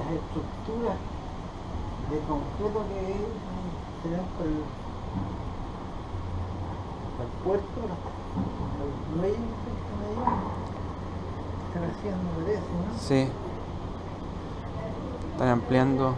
las estructuras de concreto que se dan por el puerto, los muelles que están allá, están haciendo de eso, ¿no? Sí. Están ampliando.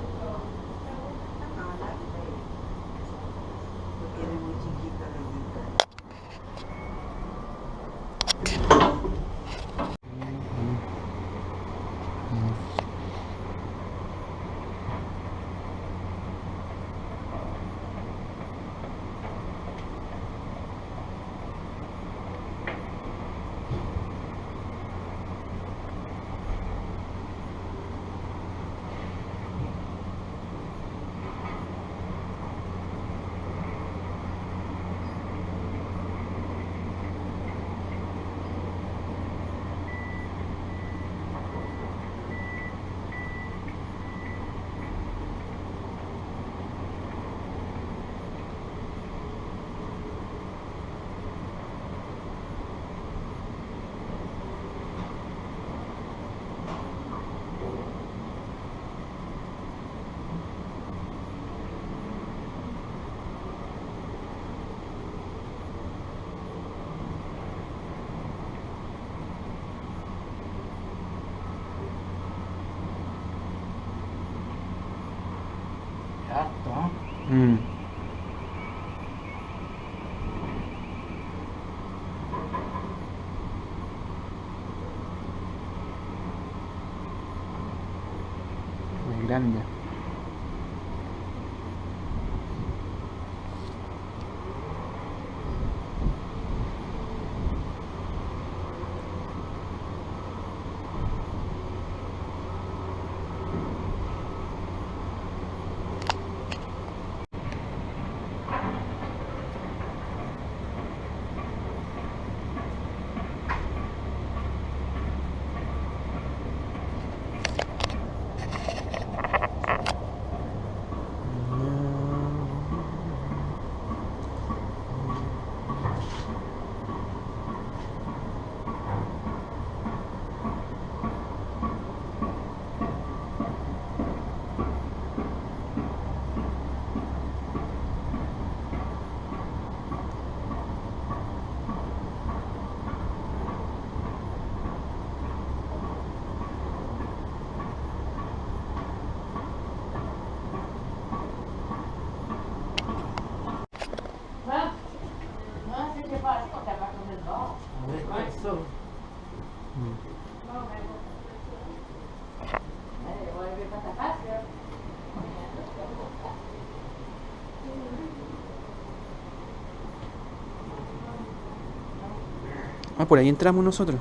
Harto, ¿no? Muy grande. Ah, por ahí entramos nosotros.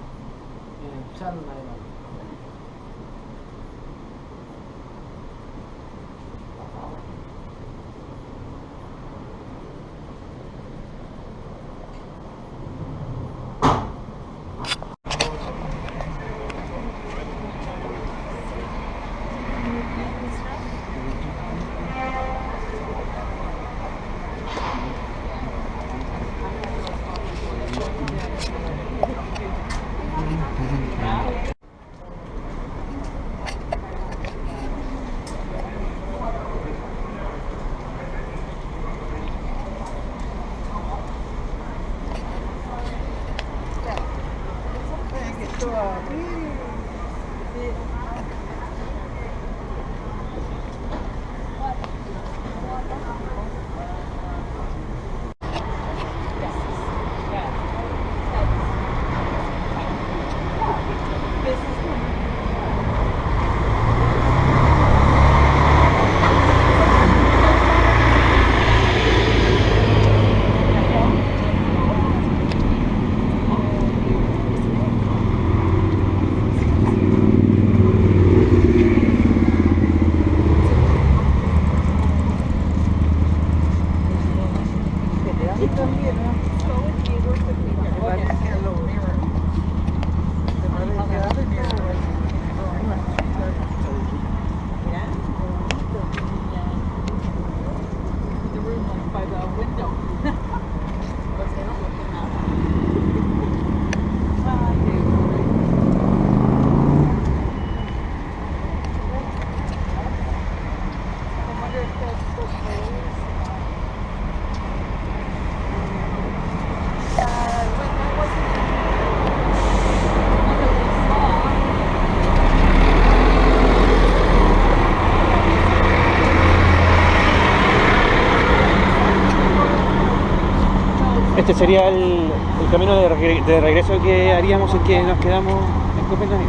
Este sería el camino de regreso que haríamos si es que nos quedamos en Copenhague.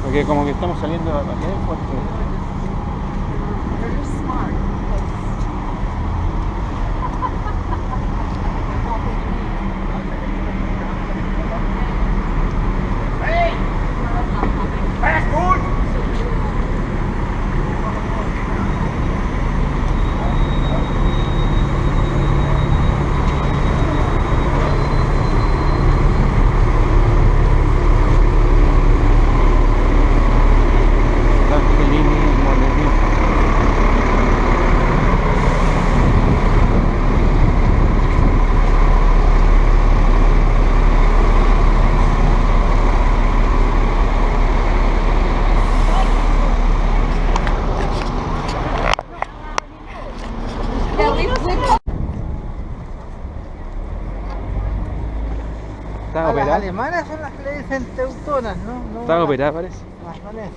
Porque como que estamos saliendo hacia el puerto. ¿Está Las operada? alemanas son las que le dicen teutonas, ¿no? ¿Está las- operada, parece? Las danesas.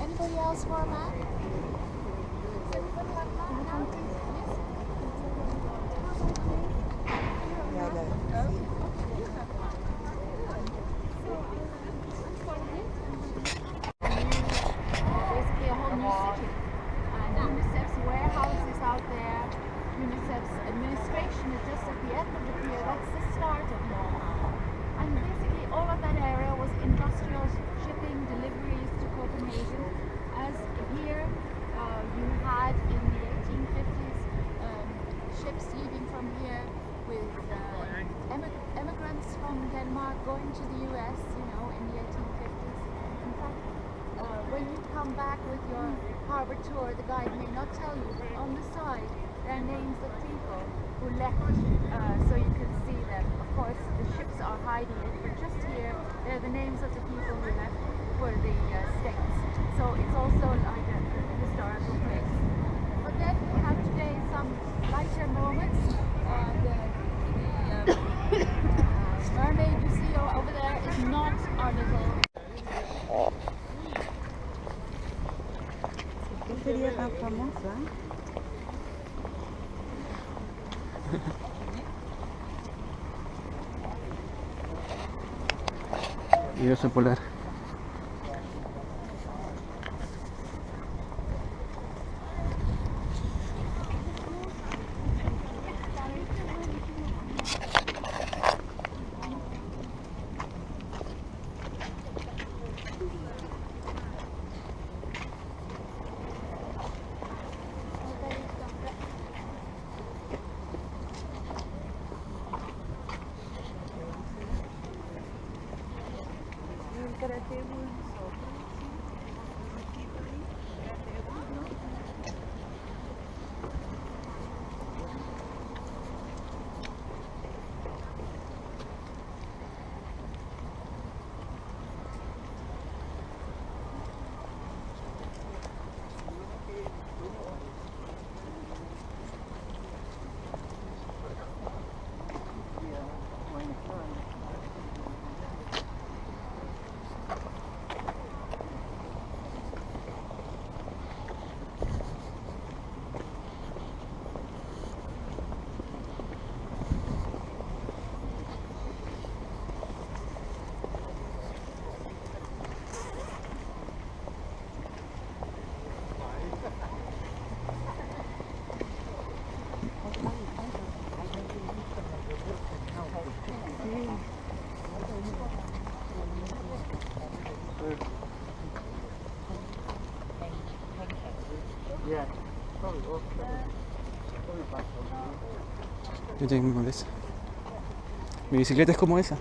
Anybody else for a map? Does everybody have a map now? Basically a whole new city. And UNICEF's warehouse is out there. UNICEF's administration is just at the end of the pier. That's the start of Norway. And basically all of that area was industrial shipping deliveries to Copenhagen. As here you had in the 1850s ships leaving from here with immigrants from Denmark going to the US, you know, in the 1850s. In fact, when you come back with your harbor tour, the guide may not tell you, but on the side there are names of people who left so you can see them. Of course, the ships are hiding it, but just here, they're the names of the people who left for the States. So it's also like a historical place. But then we have today some lighter moments. The mermaid you see over there is not our little. ¿Qué sería tan famosa? Y oso polar. Yo tengo de esa. Mi bicicleta es como esa.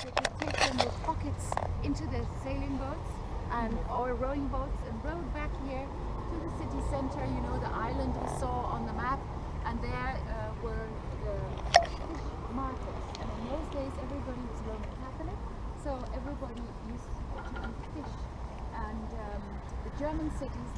They could take them with buckets into the sailing boats or rowing boats and rowed back here to the city center, you know, the island we saw on the map, and there were the fish markets. And in those days everybody was Roman Catholic, so everybody used to eat fish. And the German cities,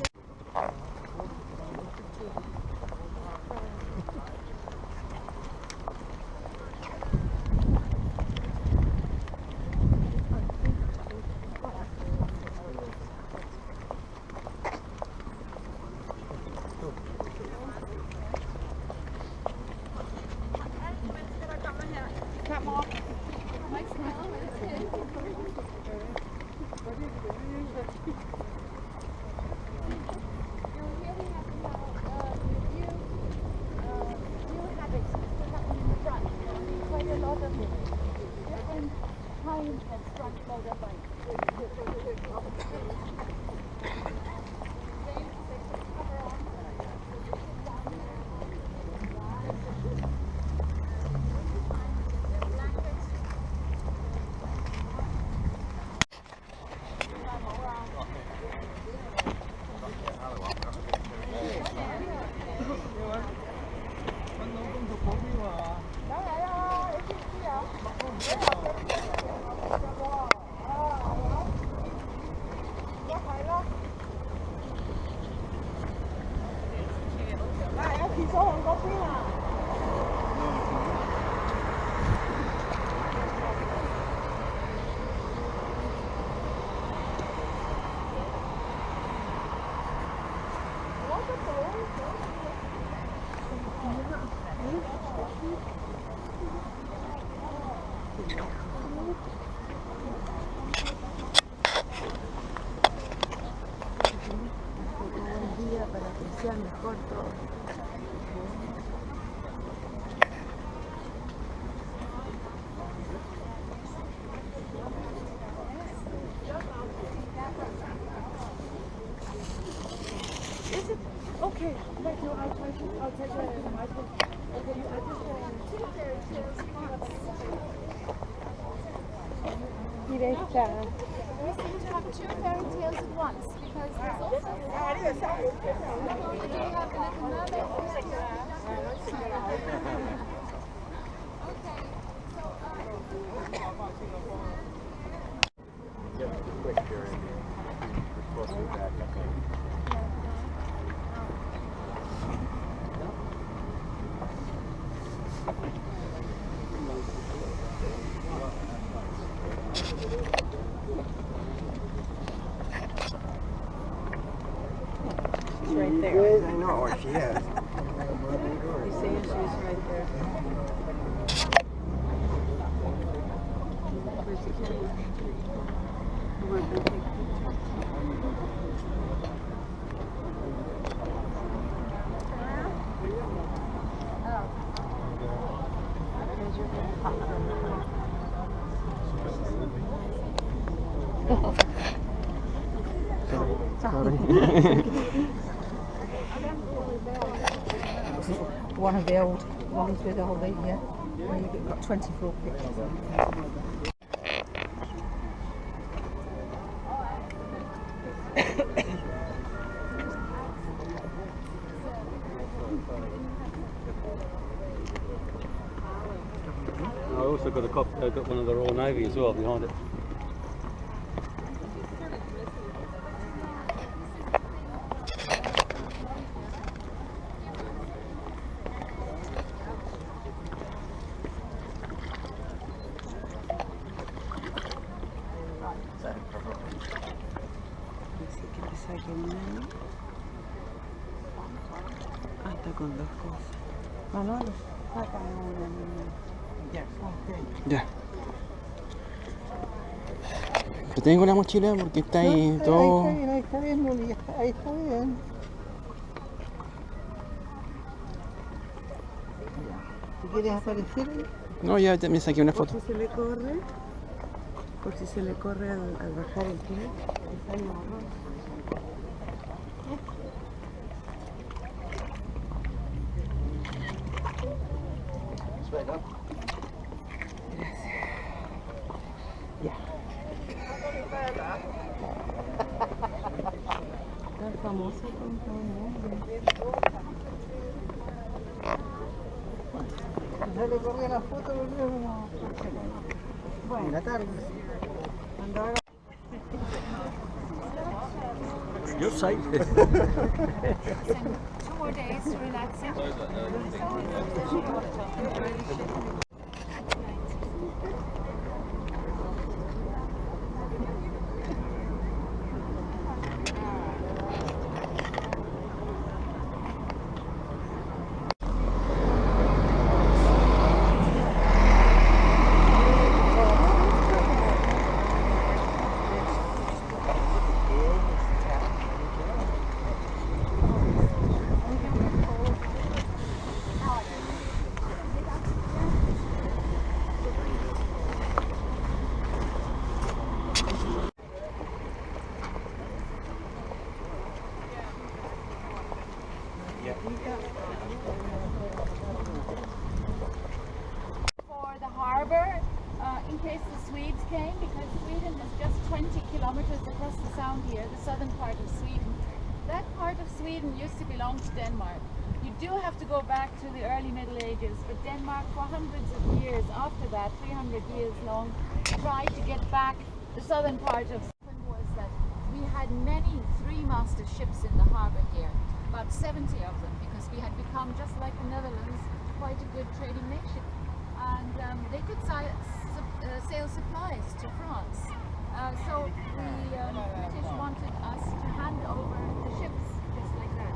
Buen día para apreciar mejor todo. Is it? Okay, thank you. I'll take the microphone. Okay, I just want two fairy tales once. We seem to have two fairy tales at once because there's also we have like another. Okay, so Yeah, quick here. We're supposed to be back, I think. She's right there. I know where she is. You see, she's right there. Where's the camera? Come on, go take pictures. There's your little popcorn. One of the old ones with all the, where you've got 24 pictures on. I also got one of the Royal Navy as well behind it. Así que te saquen una. Hasta con dos cosas. Manolo, sácame una niña. Ya, ok. Ya. Yo tengo la mochila porque está ahí todo. Ahí está bien, Luli, ahí está bien. ¿Tú quieres aparecer? No, ya me saqué una Por foto. si se le corre al bajar el pie, ahí sale marrón. Gracias. Ya. Tan famoso con todo el mundo. Ya le corrí la foto, volvemos. Bueno, En la tarde. cuando haga You're safe. 2 more days to relax it. kilometers across the sound here, the southern part of Sweden. That part of Sweden used to belong to Denmark. You do have to go back to the early Middle Ages, but Denmark for hundreds of years after that, 300 years long, tried to get back the southern part of Sweden. Was that we had many three-masted ships in the harbour here, about 70 of them, because we had become, just like the Netherlands, quite a good trading nation. And they could sail supplies to France. So the British wanted us to hand over the ships, just like that.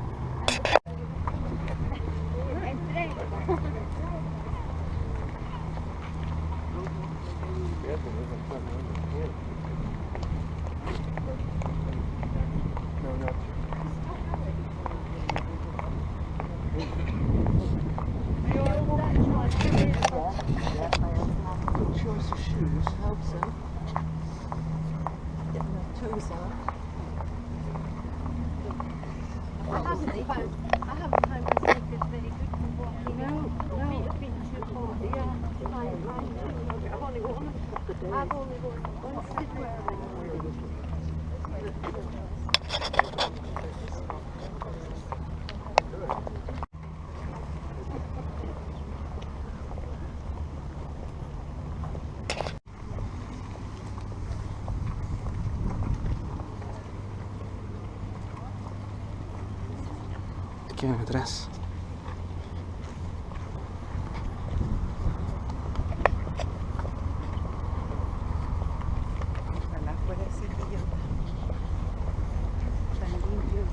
Good choice of shoes helps them. Getting their toes on. I haven't found the sneakers very good for walking. No. It's been too cold. Yeah. I've only worn them for the day. I've only worn one slipper. Quedan atrás. Ojalá fuera así que yo tan limpio.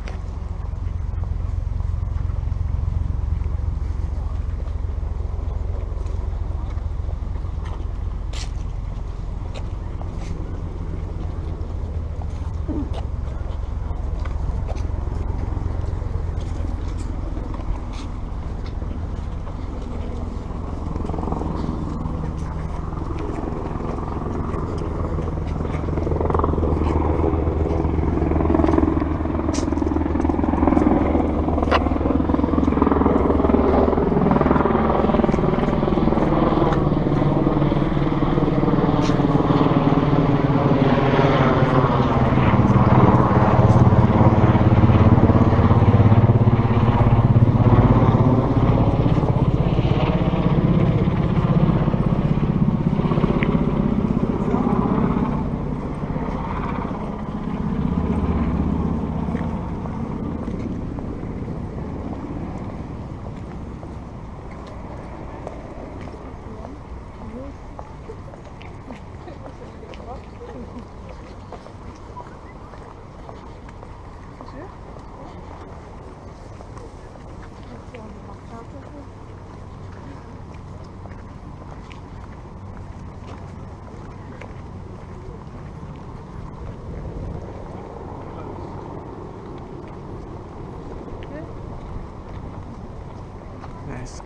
Nice.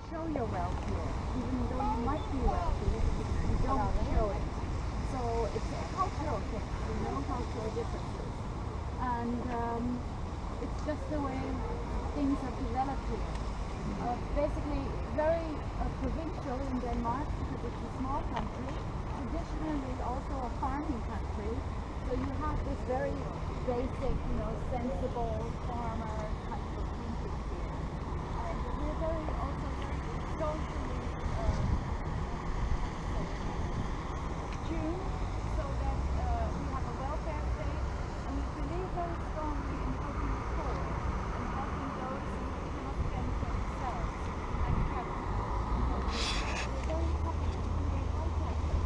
Show your wealth here, even though you might be wealthy, you don't show it. So it's a cultural thing, cultural differences. And it's just the way things have developed here. Basically very provincial in Denmark, because it's a small country, traditionally also a farming country. So you have this very basic, sensible farmer type of thinking here. And we're very socially tuned, so that we have a welfare state, and we believe very strongly in putting the poor and helping those who cannot fend for themselves, like capitalists. We're very happy to be high taxes.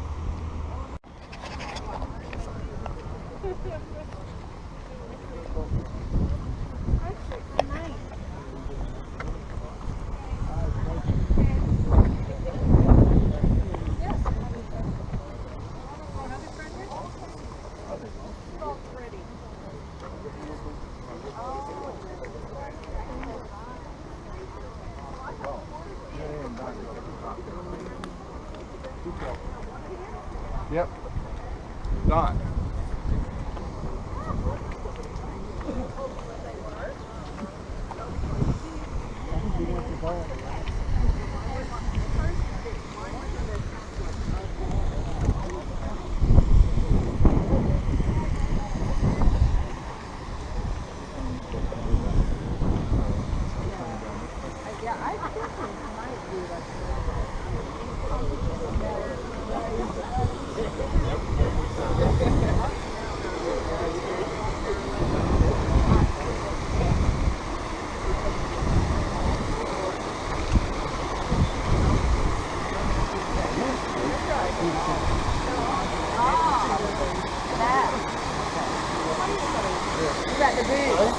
Yep. Done. At the beach.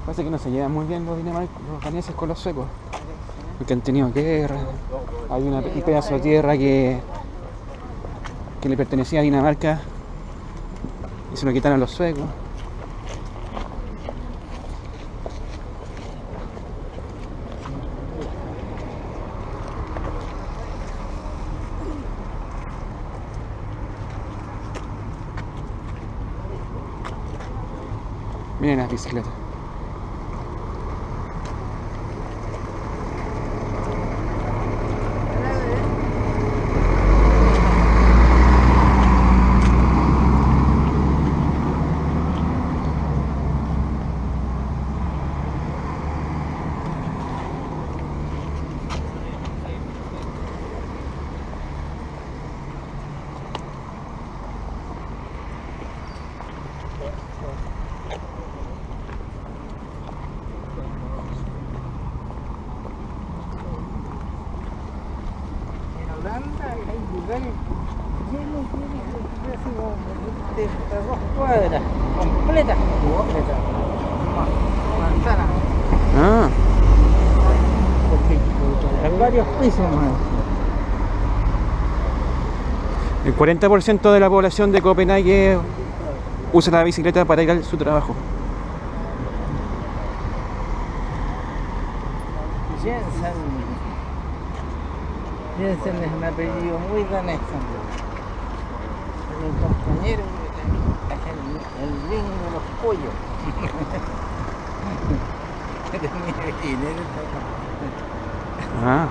Parece que no se llevan muy bien los daneses con los suecos, porque han tenido guerra. Hay un pedazo de tierra que le pertenecía a Dinamarca y se lo quitaron los suecos. Miren las bicicletas. Hay lugares llenos de 2 cuadras completas, manzana, Ah, porque hay varios pisos más. el 40% de la población de Copenhague usa la bicicleta para ir a su trabajo. Jensen es un apellido muy danés también. Mi compañero es el ring de los pollos. Ah.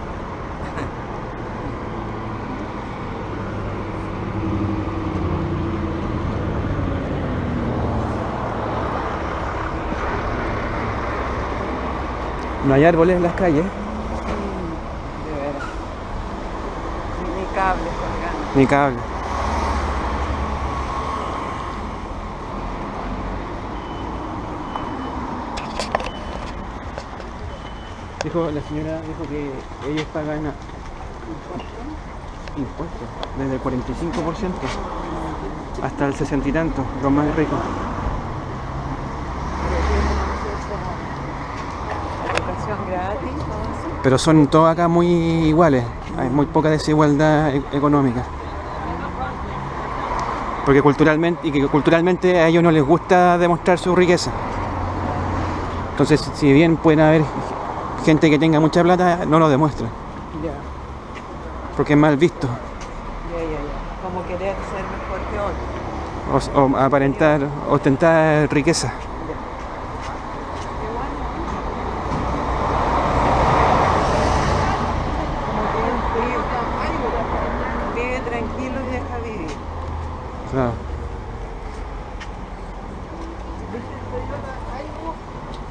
No hay árboles en las calles, De veras. Ni cables colgando. ni cable. La señora dijo que ellos pagan impuestos desde el 45% hasta el 60 y tanto, los más ricos. Educación gratis, todo eso. Pero son todos acá muy iguales, hay muy poca desigualdad económica. Porque culturalmente a ellos no les gusta demostrar su riqueza. Entonces, si bien pueden haber gente que tenga mucha plata, no lo demuestra, Ya, porque es mal visto. ya. Como querer ser mejor que otro. O aparentar, ostentar riqueza. Qué bueno. Como que vive tranquilo y deja vivir. Claro.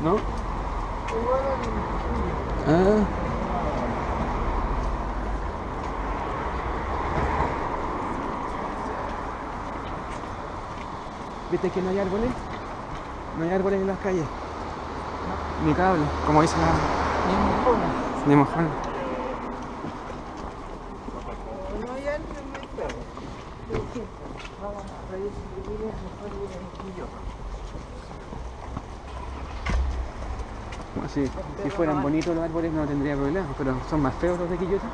¿No? Igual al tuyo. Ah. ¿Viste que no hay árboles? No hay árboles en las calles. Ni cables, como dice la... Ni mojona. Ni mojón. No hay árboles, no hay perros. Yo siempre, vamos a redistribuir el mejor de el tuyo. Bueno, si fueran bonitos los árboles no tendría problema, pero son más feos los de Quillota.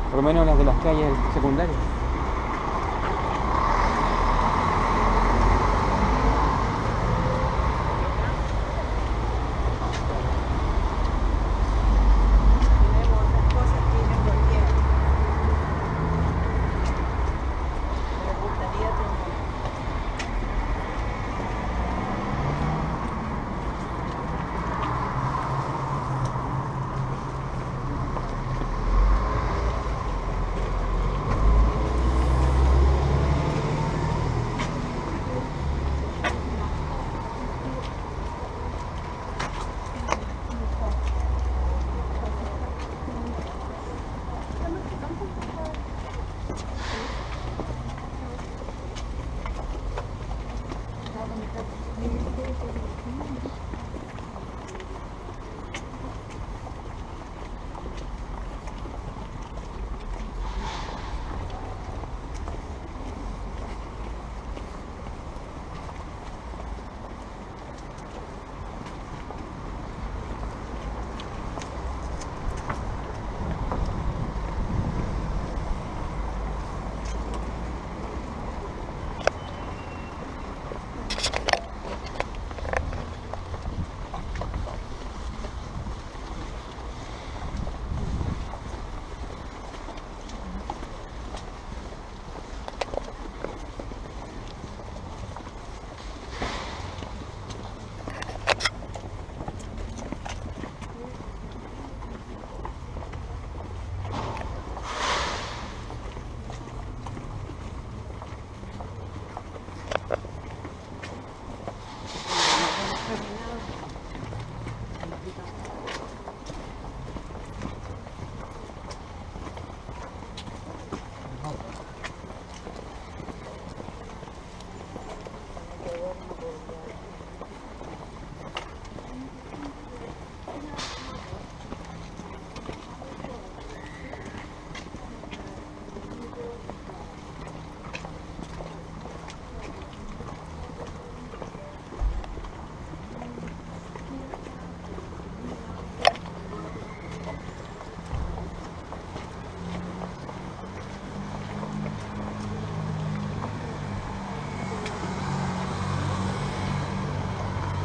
Por lo menos las de las calles secundarias. Tenemos otras cosas que ellos no quieren. Me gustaría tener.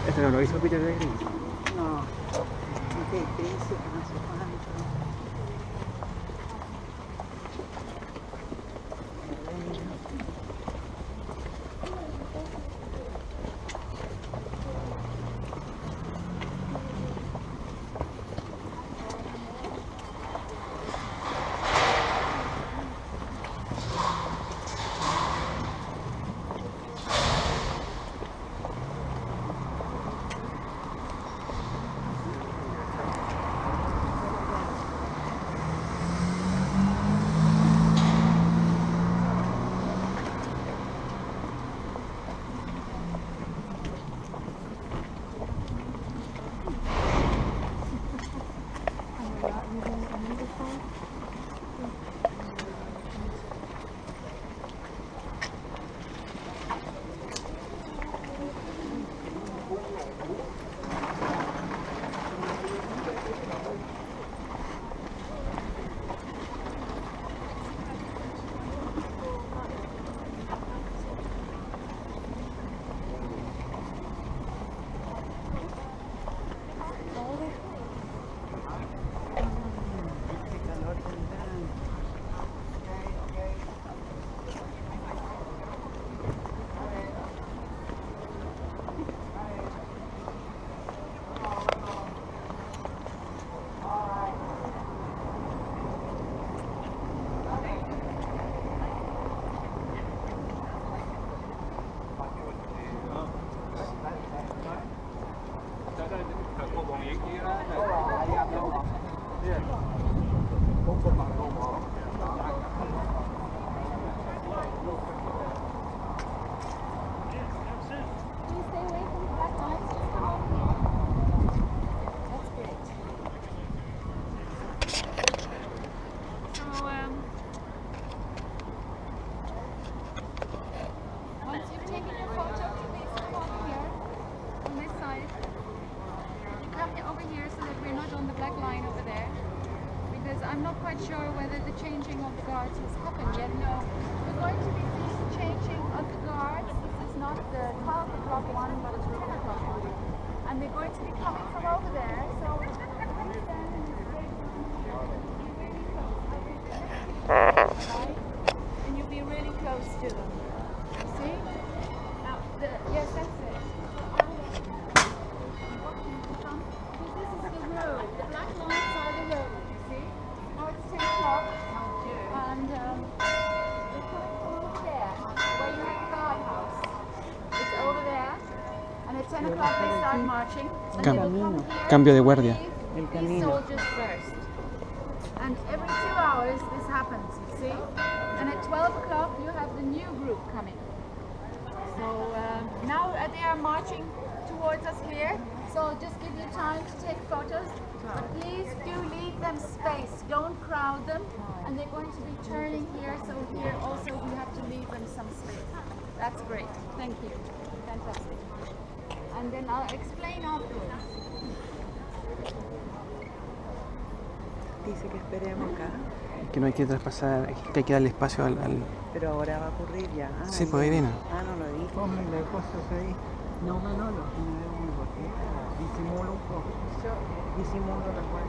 Este no lo hizo Peter de Green. No, qué príncipe, no sé cuánto. Please stay away from the black lines. Just come over here. That's great. So, once you've taken your photo, please come over here on this side. You come over here so that we're not on the black line over there. Because I'm not quite sure whether the changing of the guards has happened yet. No, we're going to be seeing the changing of the guards. This is not the 12 o'clock one, but it's 10 o'clock one. And they're going to be coming from over there. So we're stand in the straight line. Be really close. Right? And you'll be really close to them. You see? Now, yes, that's it. Because this is the road. The black lines are the road. Now it's 10 o'clock, and they're coming from over there, where you have the guardhouse. It's over there, and at 10 o'clock they start marching. And they will come here Cambio de guardia. and these soldiers first. And every 2 hours this happens, you see? And at 12 o'clock you have the new group coming. So now they are marching towards us here, so I'll just give you time to take photos. But please do leave them space, don't crowd them. And they're going to be turning here, so here also we have to leave them some space. That's great, thank you, fantastic. And then I'll explain afterwards. Dice que esperemos acá, Que no hay que traspasar, que hay que darle espacio al... pero ahora va a ocurrir ya. Ah, Sí, pues ahí viene. Ah, no lo vi. Pónganle cosas ahí. No, Manolo. Me veo muy bonita. Disimulo un poco. Disimulo la cual.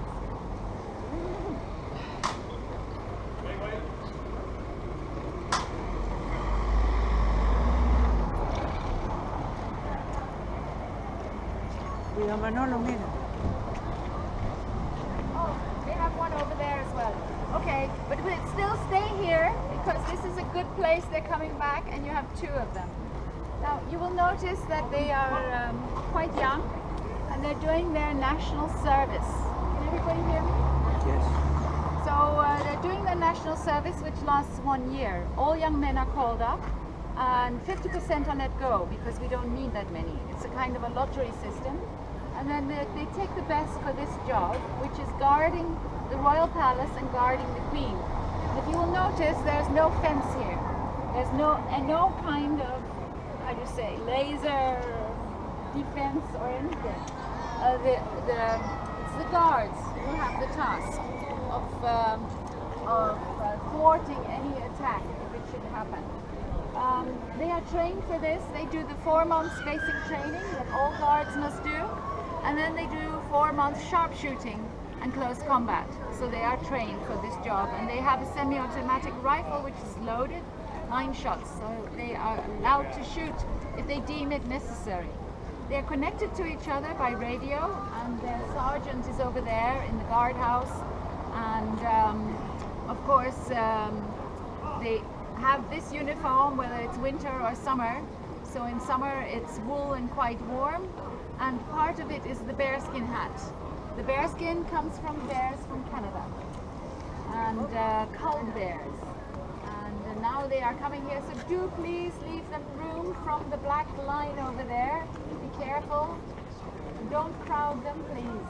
Cuidado, Manolo, mira. Oh, they have one over there as well. Okay, but we'll still stay here because this is a good place. They're coming back and you have 2 of them. Now you will notice that they are quite young and they're doing their national service. Can everybody hear me? Yes. So they're doing their national service which lasts 1 year. All young men are called up and 50% are let go because we don't need that many. It's a kind of a lottery system. And then they take the best for this job, which is guarding the royal palace and guarding the queen. If you will notice, there's no fence here. There's no kind of, how do you say, laser defense or anything. It's the guards who have the task of thwarting any attack if it should happen. They are trained for this. They do the 4 months basic training that all guards must do. And then they do 4 months sharpshooting and close combat. So they are trained for this job. And they have a semi-automatic rifle which is loaded, 9 shots. So they are allowed to shoot if they deem it necessary. They're connected to each other by radio, and their sergeant is over there in the guardhouse. And of course, they have this uniform whether it's winter or summer. So in summer it's wool and quite warm. And part of it is the bearskin hat. The bearskin comes from bears from Canada and cull bears. And now they are coming here, so do please leave them room from the black line over there. Be careful. Don't crowd them, please.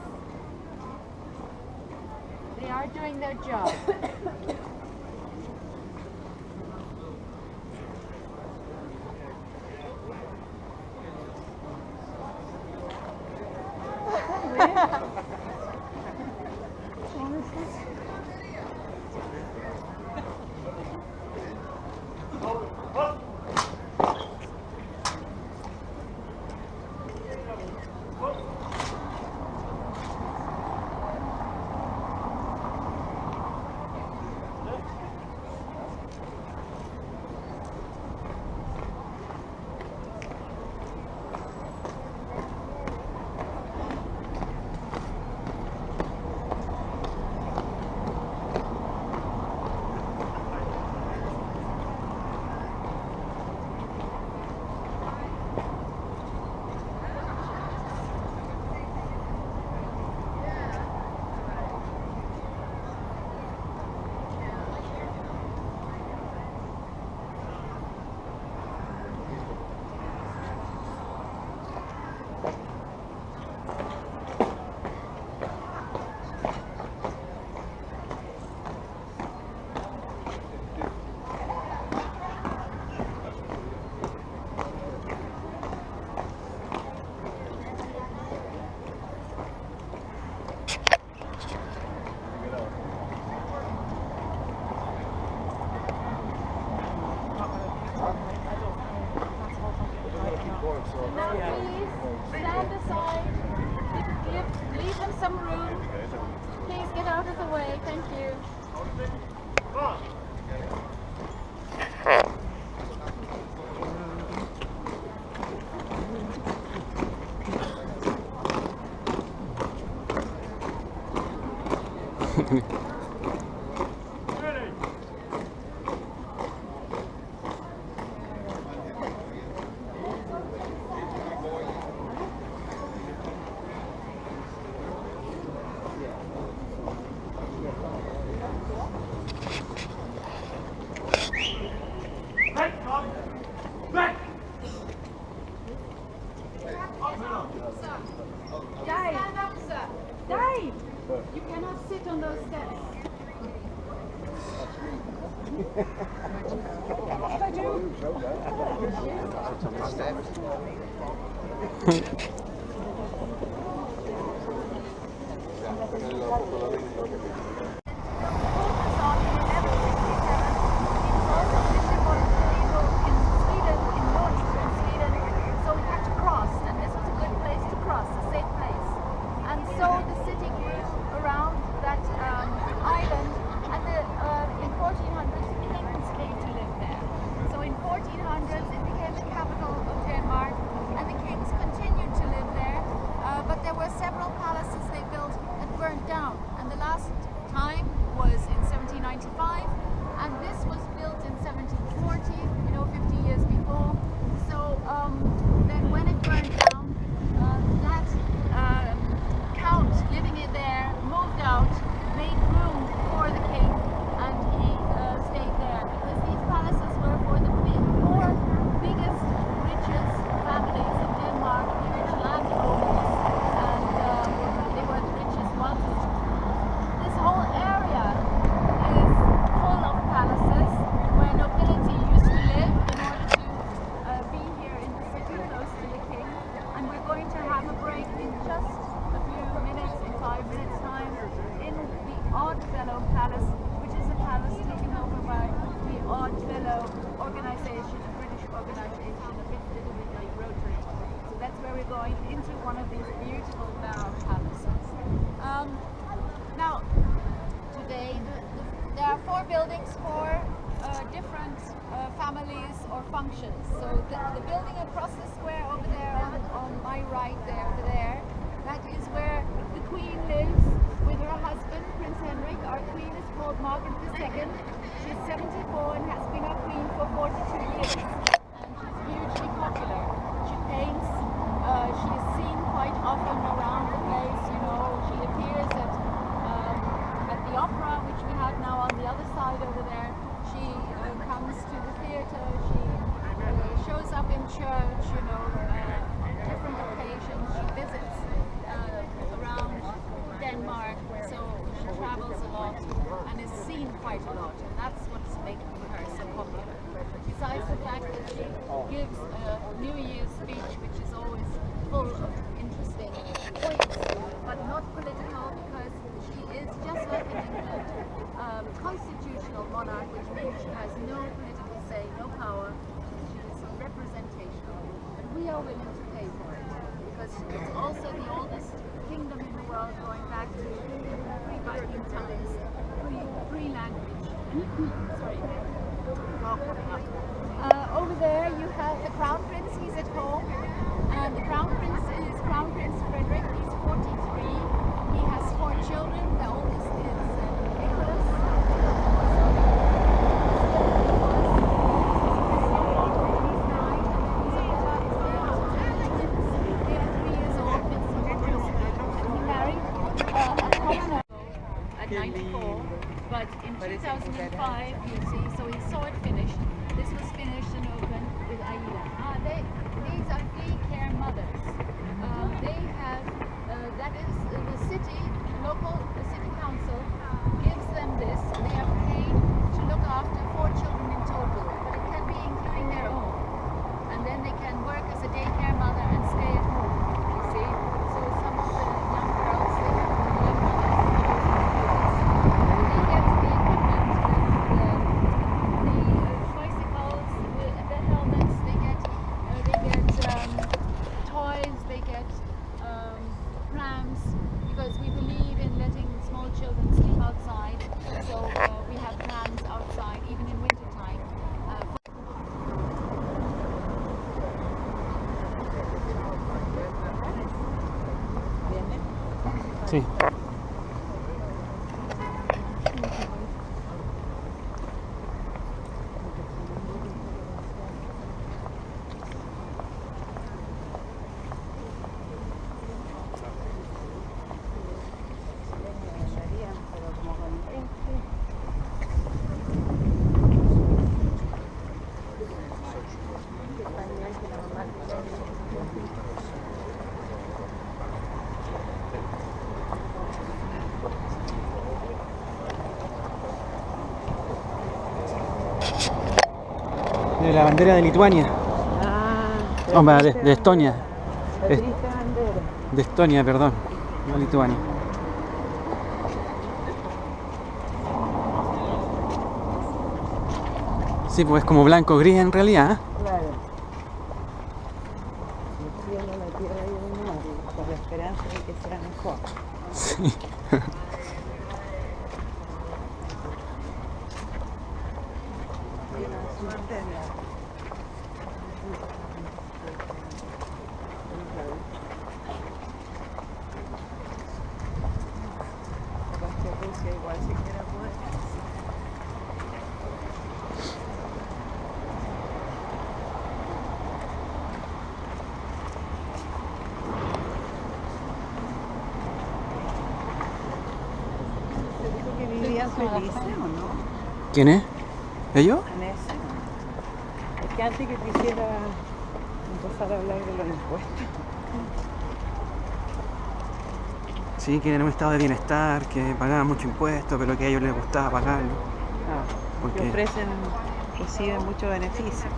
They are doing their job. out of the way, thank you. Dave! You cannot sit on those steps. Over there you have the Crown Prince, he's at home, and the Crown Prince is Crown Prince Frederick, he's 43, he has 4 children, the oldest is Nicholas. At 94, but in 2005, you see, so he saw it finished. This was finished and opened with Aida. These are daycare mothers. They have, that is the city, the city council gives them this. They are paid to look after 4 children in total, but it can be including their own. And then they can work as a daycare mother and stay at home, you see. So some of the young girls, they have young mothers. They get the equipment, the tricycles, the helmets, they get toys, they get prams, because we believe in letting small children sleep Sí. Pero como con De la bandera de Lituania. Hombre, de Estonia. La triste bandera. De Estonia, perdón. No Lituania. Sí, pues es como blanco-gris en realidad. ¿Eh? Claro. El cielo, la tierra y el mar, con la esperanza de que sea mejor. Sí. Igual si quiera poder. Se dijo que vivían felices, ¿o no? ¿Quién es? ¿Ellos? En ese. Es que antes que quisiera empezar a hablar de los impuestos. Sí, que en un estado de bienestar, que pagaban mucho impuesto, pero que a ellos les gustaba pagarlo. Que Porque reciben muchos beneficios.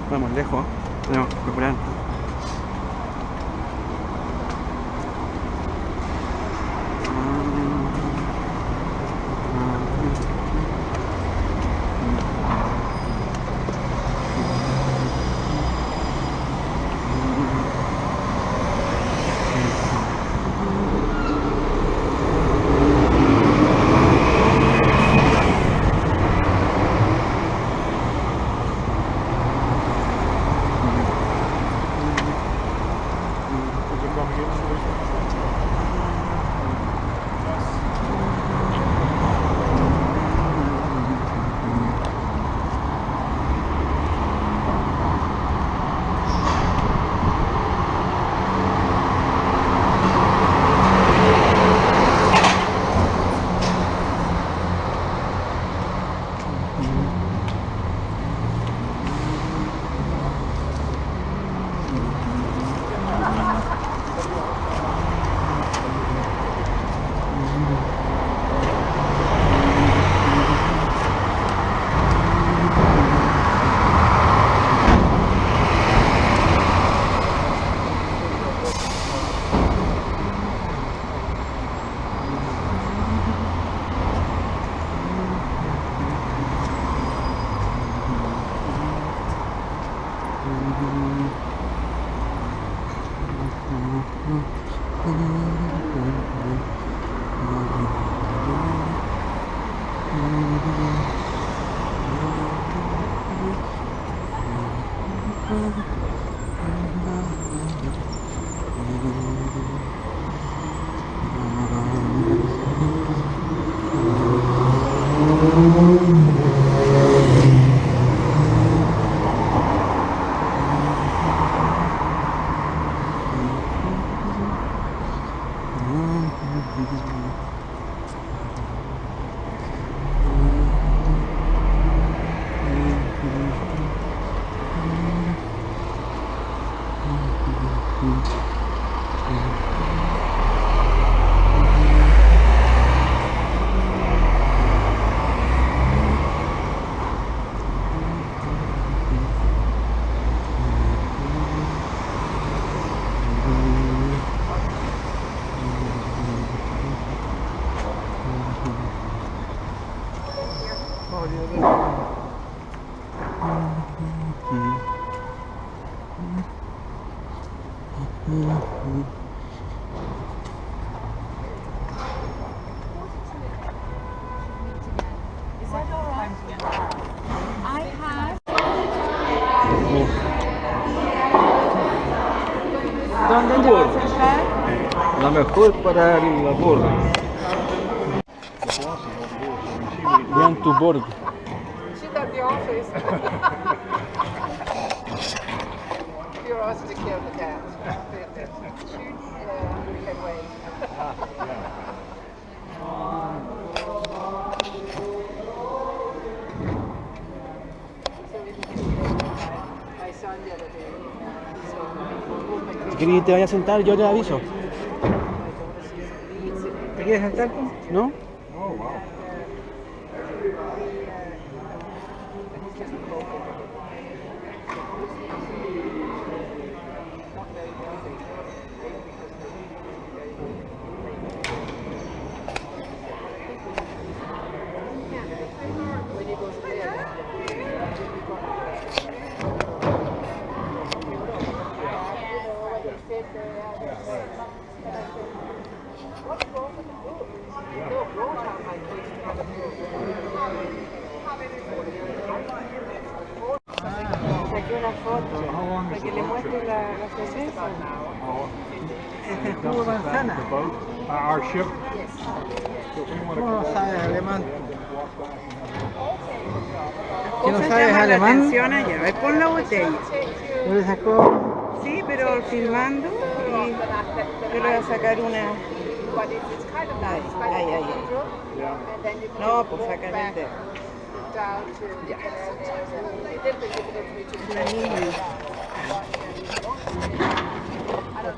vamos lejos, tenemos que procurar. mejor para el vapor. Vean tu board. She's at the office. Curiosity killed the cat. We can wait. My son the other day. Si quieres te vayas a sentar, yo te aviso. ¿Te quieres sentar? ¿No? Saqué una foto para que le muestre la cerveza. Es el jugo de manzana. Our ship. ¿Cómo no sabes alemán? ¿Que no Cosas sabes llaman la alemán? atención allá. Ve con la botella. ¿No le sacó? Sí, pero filmando y yo le voy a sacar una. But it's kind of nice. It's kind Ay, of ay, ay. cathedral, and then you can No, pues walk sacar el back dedo. down to the canal there. So it's a little bit difficult for me to Una niña.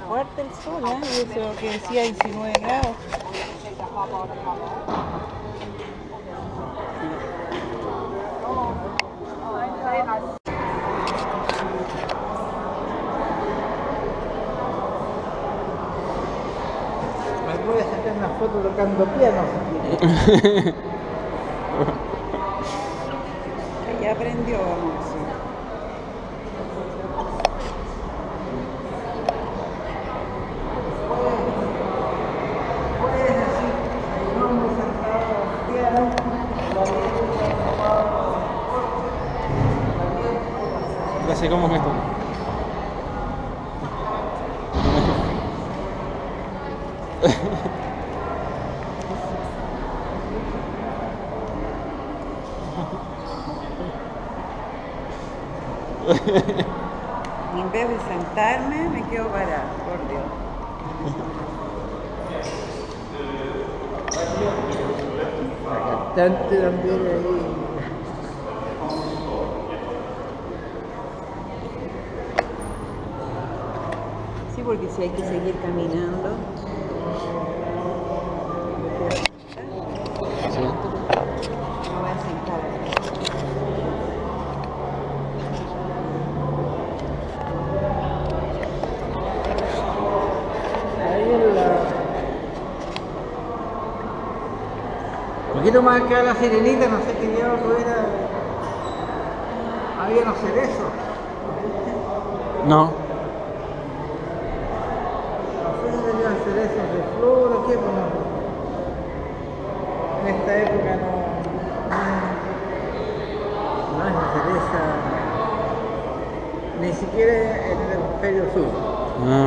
Fuerte el sol, ¿eh? Y eso que decía 19 grados. take the hop on and hop off. Very nice. Me voy a sacar una foto tocando piano. Ya aprendió, Alonso. Puedes decir el nombre sentado piano. Ya sé cómo es esto. Y en vez de sentarme, me quedo parada, por Dios. Cantante también ahí. Sí, porque si hay que seguir caminando. ¿Sí? Me voy a sentar. Ahí en la... Un poquito más acá la Sirenita, no sé qué diablo era. Había unos cerezos. No. No sé si tenían cerezos de flor o qué, pues no. En esta época no es cereza, ni siquiera en el hemisferio sur. No.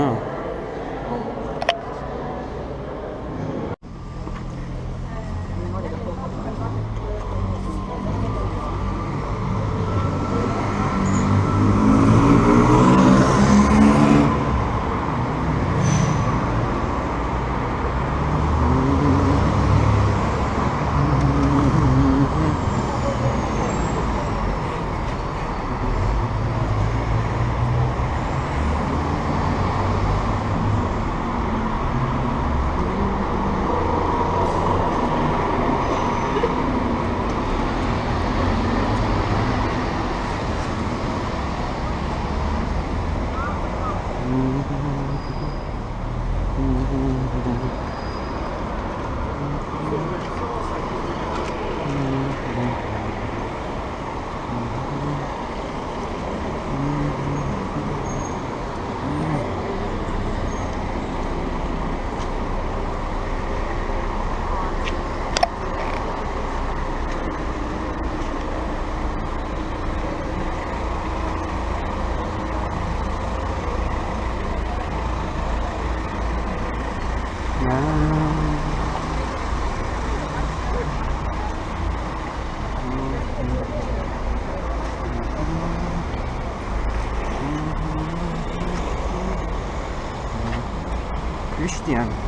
Christian.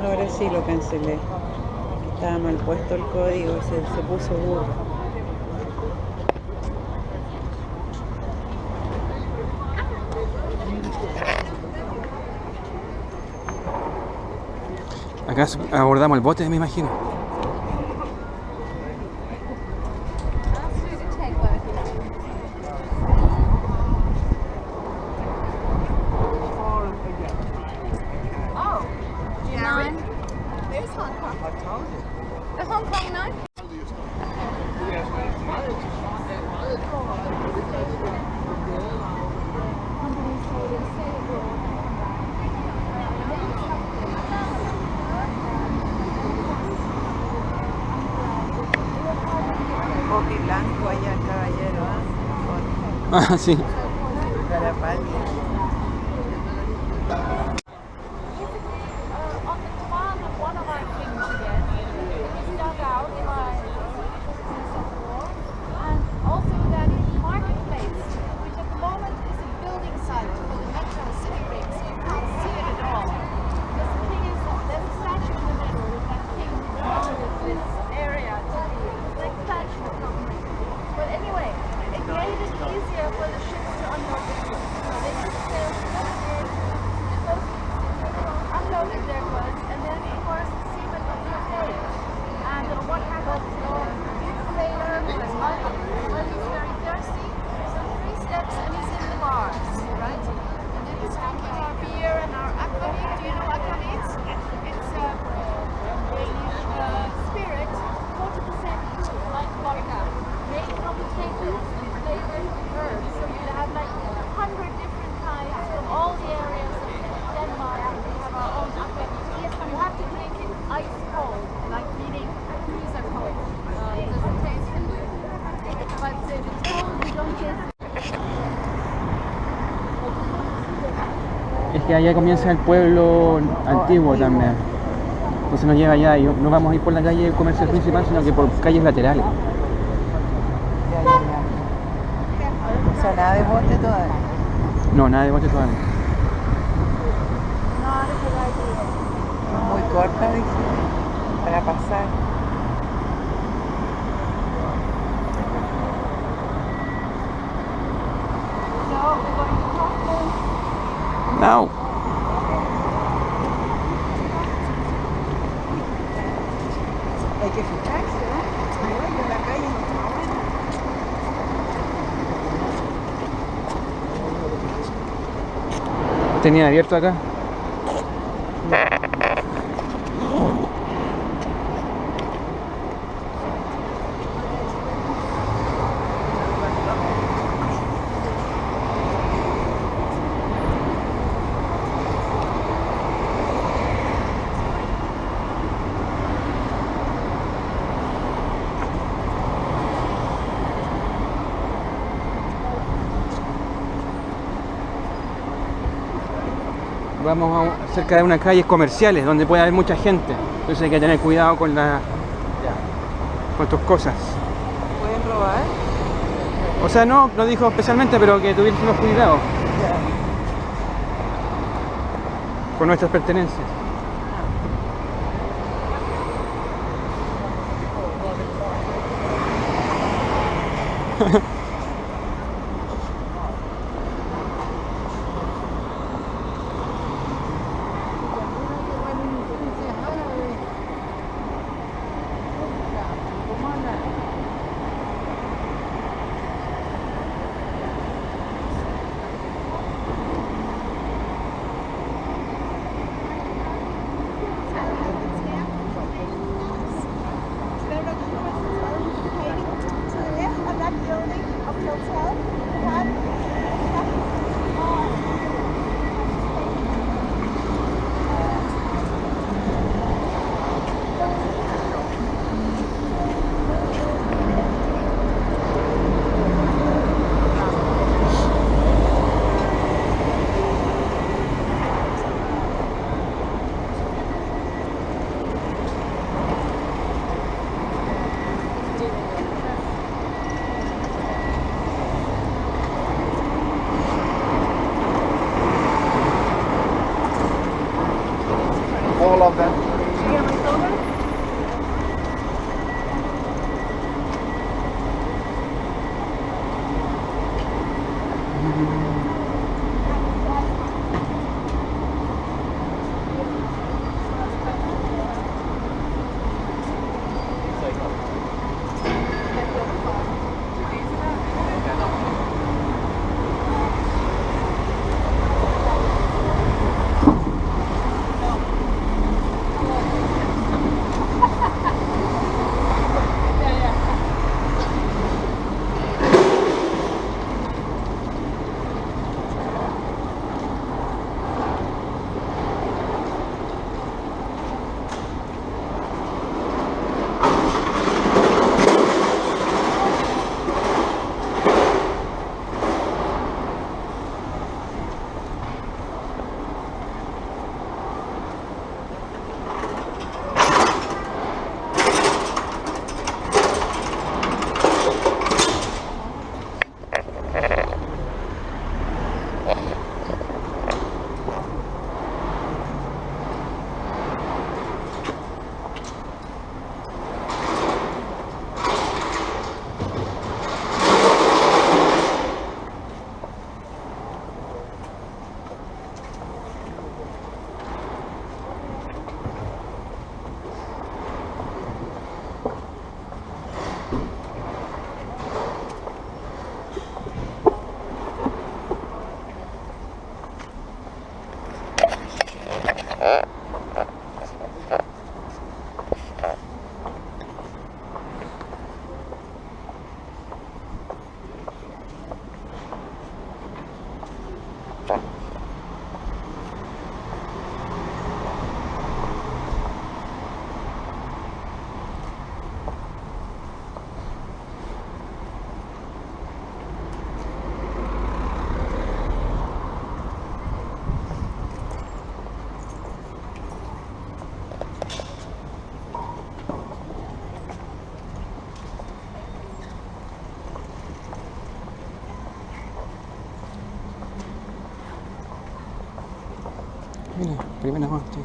Ahora sí lo cancelé. Estaba mal puesto el código, se puso burro. Acá abordamos el bote, me imagino. Ah, sí. Para Pali. On the command of one of our kings again, it was dug out by war, and also that in the marketplace, which at the moment is a building site for the metro city rings. You can't see it at all. Because the king is, there's a statue in the middle with that king who demanded this area to be like statue of something. But anyway, it made it easier for the ships to unload the goods. So they took their unloaded their goods, and then of course the seamen would blockade. And what happens? The sailor when he's very thirsty, so 3 steps and he's in the bars, right? And then he's drinking our beer and our aquavit. Do you know aquavit? It's a Danish spirit, 40% like vodka, made from potatoes and flavored with herbs. So you have like 100 different kinds from all the areas of Denmark. We have our own aquavit. You have to drink it ice cold, like meaning freezer cold. It doesn't taste good. But if it's cold, you don't taste Es que allá comienza el pueblo antiguo también. Entonces nos lleva allá y no vamos a ir por la calle comercial principal, sino que por calles laterales. O sea, nada de bote todavía. No, nada de bote todavía. Muy corta, dice, para pasar. No. Hay que fijarse, ¿no? En la calle no está bueno. ¿Tenía abierto acá? Vamos cerca de unas calles comerciales donde puede haber mucha gente, entonces hay que tener cuidado con tus cosas. ¿Pueden robar? O sea, no dijo especialmente, pero que tuviésemos cuidado con nuestras pertenencias. that building. Mira, primera muerte.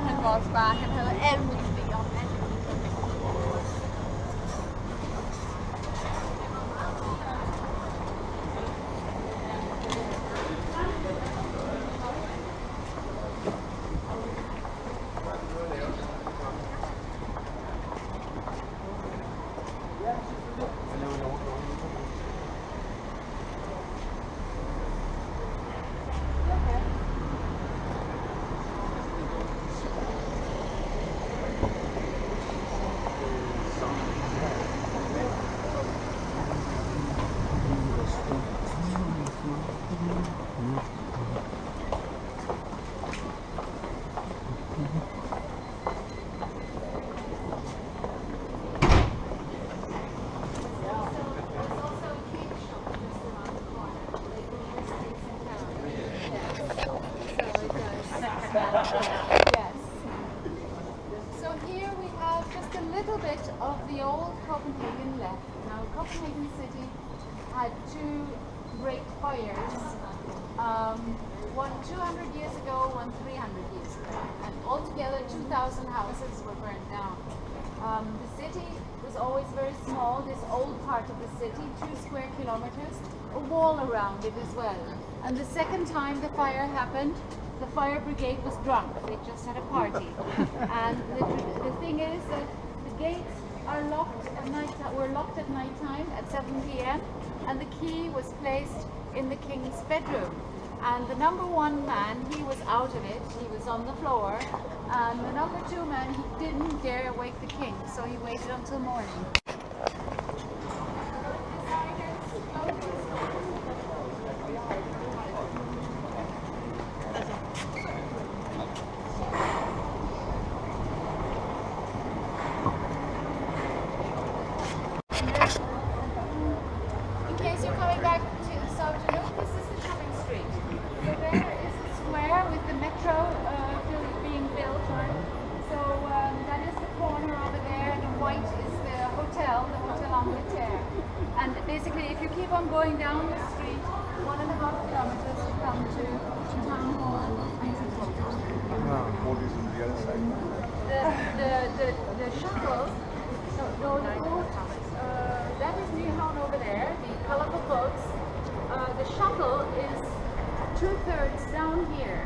Han går også bare, han havde alt muligt om alt. Yes. So here we have just a little bit of the old Copenhagen left. Now Copenhagen city had two great fires. One 200 years ago, one 300 years ago. And altogether 2,000 houses were burned down. The city was always very small, this old part of the city, 2 square kilometers, a wall around it as well. And the second time the fire happened, the fire brigade was drunk. They just had a party. And the thing is that the gates are locked at night, were locked at night time at 7 p.m. and the key was placed in the king's bedroom. And the number 1 man, he was out of it, he was on the floor. And the number 2 man, he didn't dare wake the king, so he waited until morning. In case you're coming back to the south, this is the shopping street. So there is the square with the metro being built, right? So that is the corner over there, and the white is the Hotel Angleterre. And basically, if you keep on going down the street, 1.5 kilometers, you come to Town Hall and to the shuttle, that is Nyhavn over there, the colorful boats. The shuttle is 2/3 down here,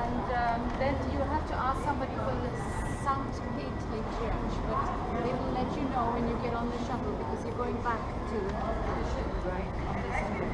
and then you have to ask somebody for the St. Peter Church, but they will let you know when you get on the shuttle because you're going back to the ship, right? On this end.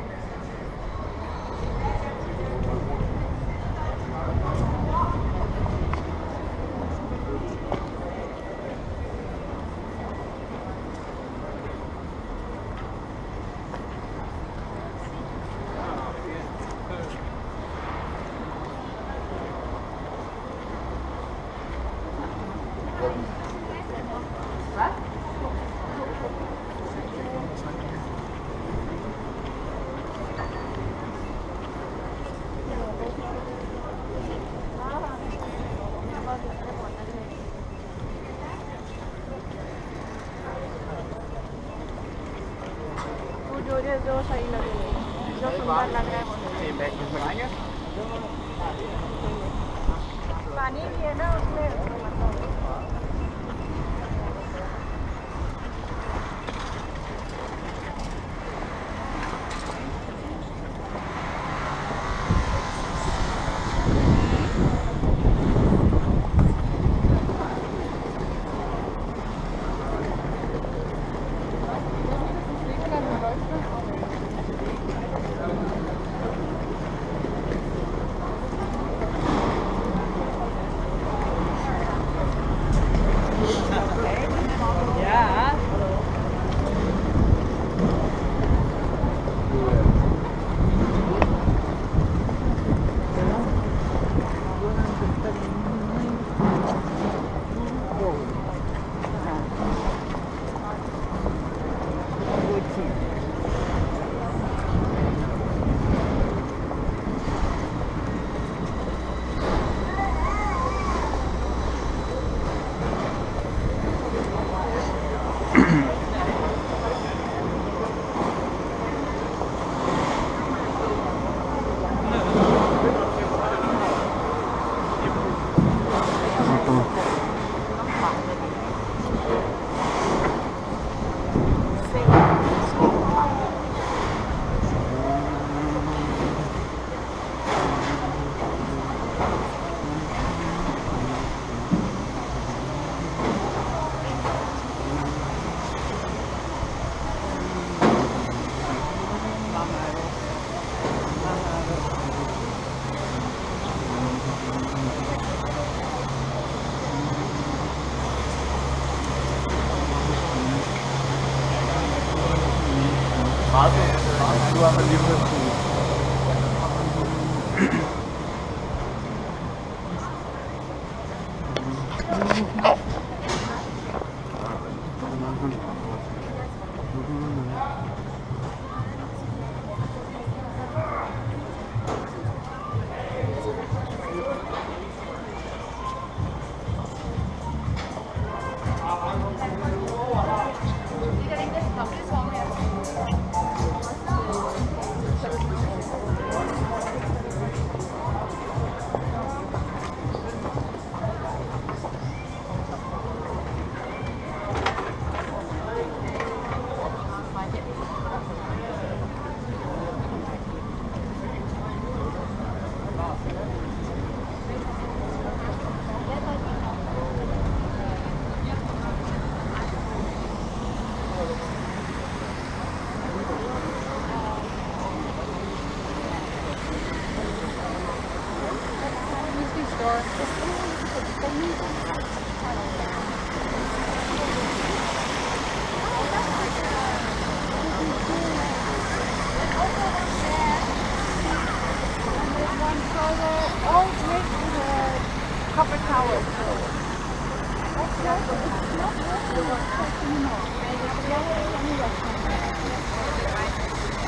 Du har med livet.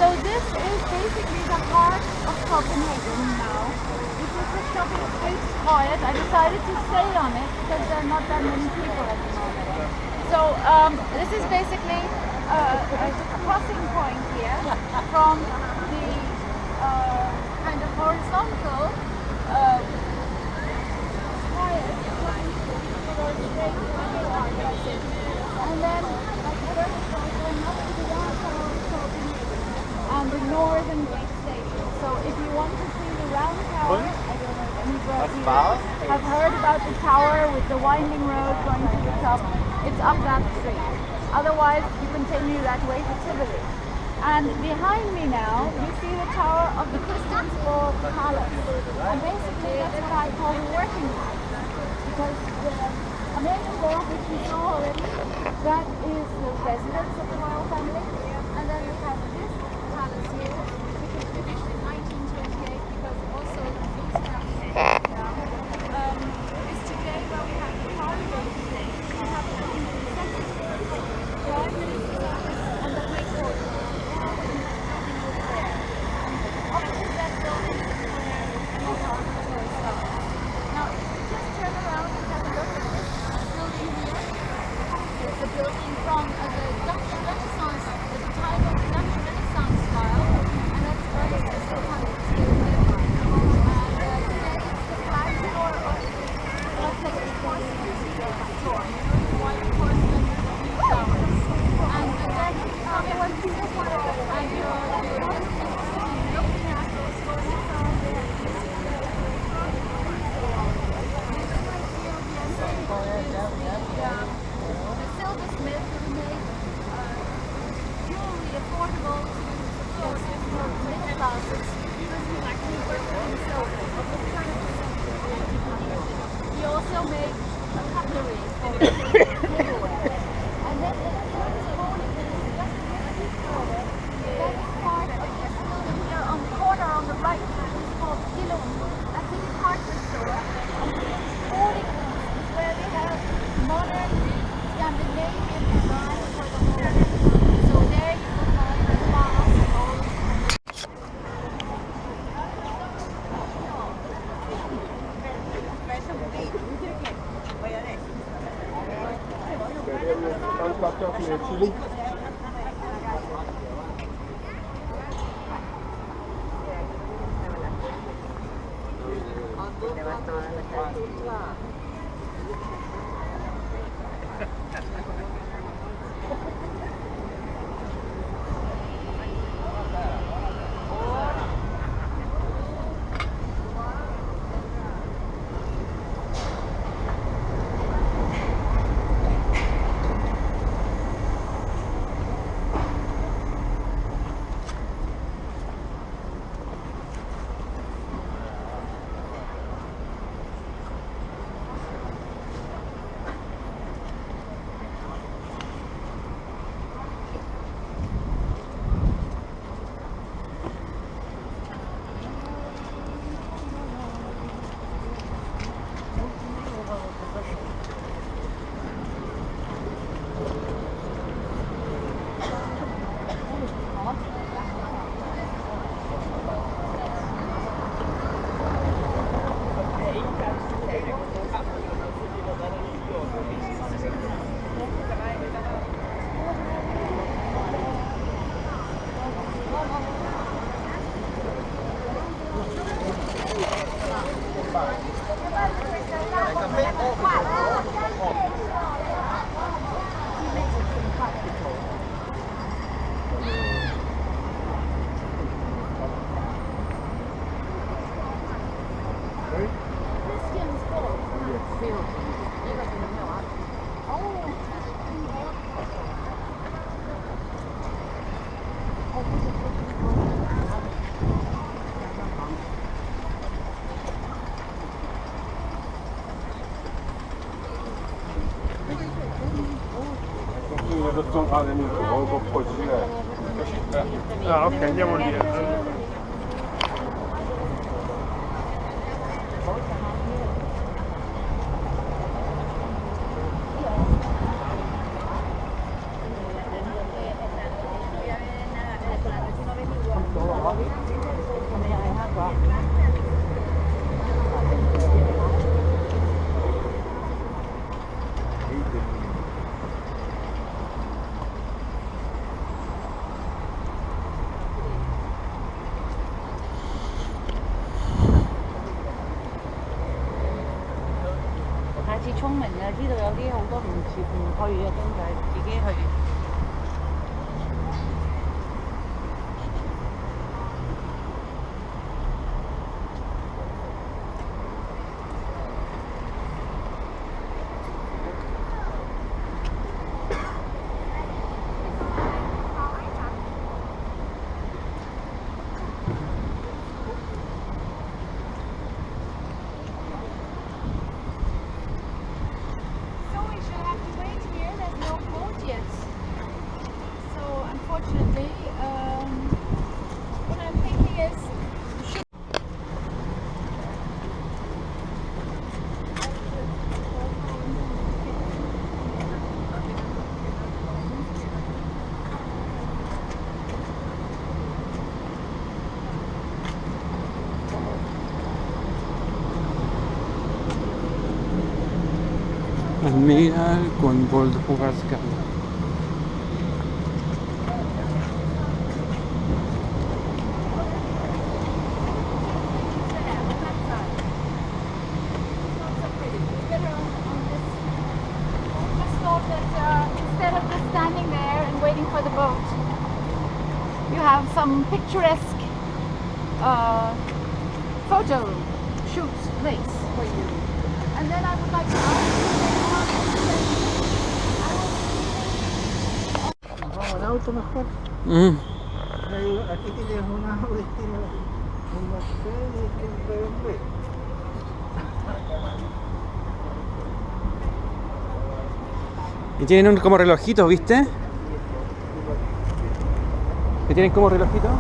So this is basically the heart of Copenhagen now. This is the shopping street quiet. I decided to stay on it because there are not that many people at the moment. So this is basically a crossing point here from the kind of horizontal quiet shopping street and then going up to the downtown of Copenhagen and the northern gate station. So if you want to see the round tower, I don't know if anybody have heard about the tower with the winding road going to the top, it's up that street. Otherwise you continue that way to Tivoli. And behind me now you see the tower of the Christiansborg Palace. And basically that's what I call the working house. Because the Amalienborg, which we saw already, that is the residence of the royal family. And then we have this palace here, which was finished in 1928 because also these houses is today where we have the cargo station. We have the second prime minister's office and the high court over there. And opposite that building is where the architecture starts. Now, if you just turn around and have a look at this building here, it's a building from the Dutch Renaissance, the time of the Dutch Renaissance style, and that's very systematic to Denmark. And today it's the flag store of, let's say, the porcelain store, the white porcelain with the blue flowers. And then you come once you sit there and you're looking at those stores around there. The silversmith who made jewelry affordable to middle classes because he actually worked in silver of the turn of the century. He also made a cutlery for tableware. And then the service morning is just a little bit further. That is part of this building here on the corner on the right, which is called Kilum. That's a department store. And this boarding house is where they have modern Scandinavian design for the home. So there you will find the glass and all this. Chili. sto fare un po' di ah, ok, andiamo lì. Almira con Gold Fugascal. Instead of just standing there and waiting for the boat, you have some picturesque photo shoot place for you. And then I would like to Vamos en auto mejor. Aquí tienes un destino, un Mercedes y un BMW. Y tienen como relojitos, ¿viste? Que tienen como relojitos.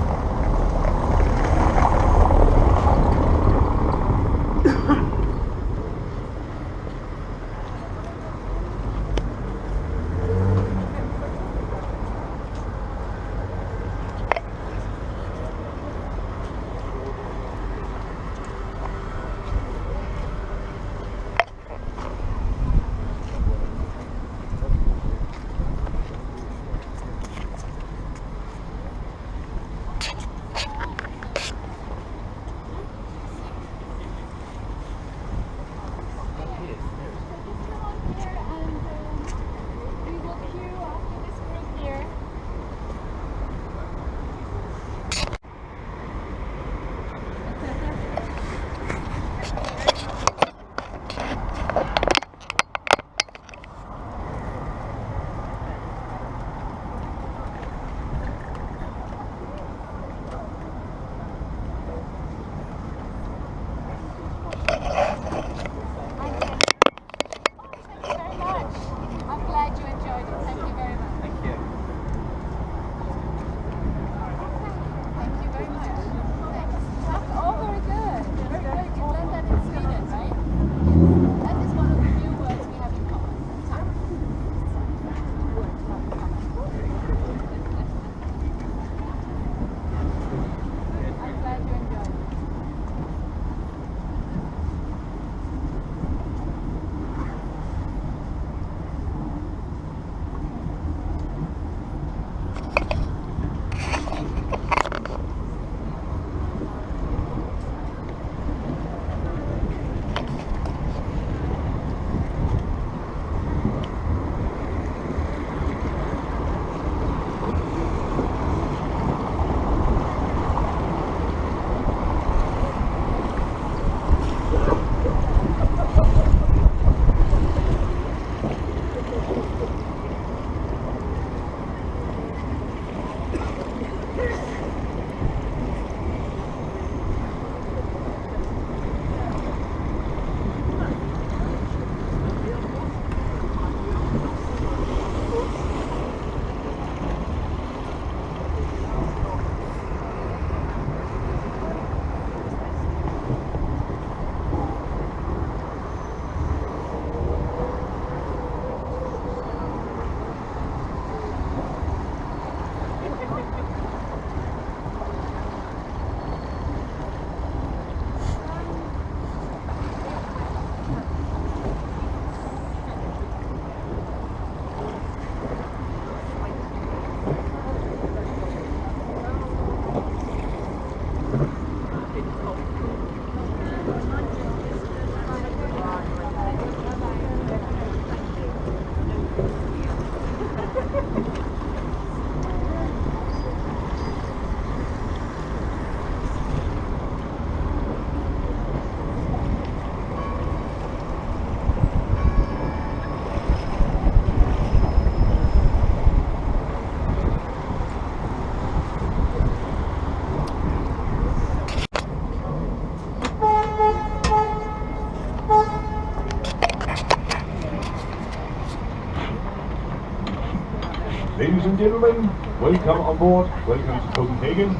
Ladies and gentlemen, welcome on board. Welcome to Copenhagen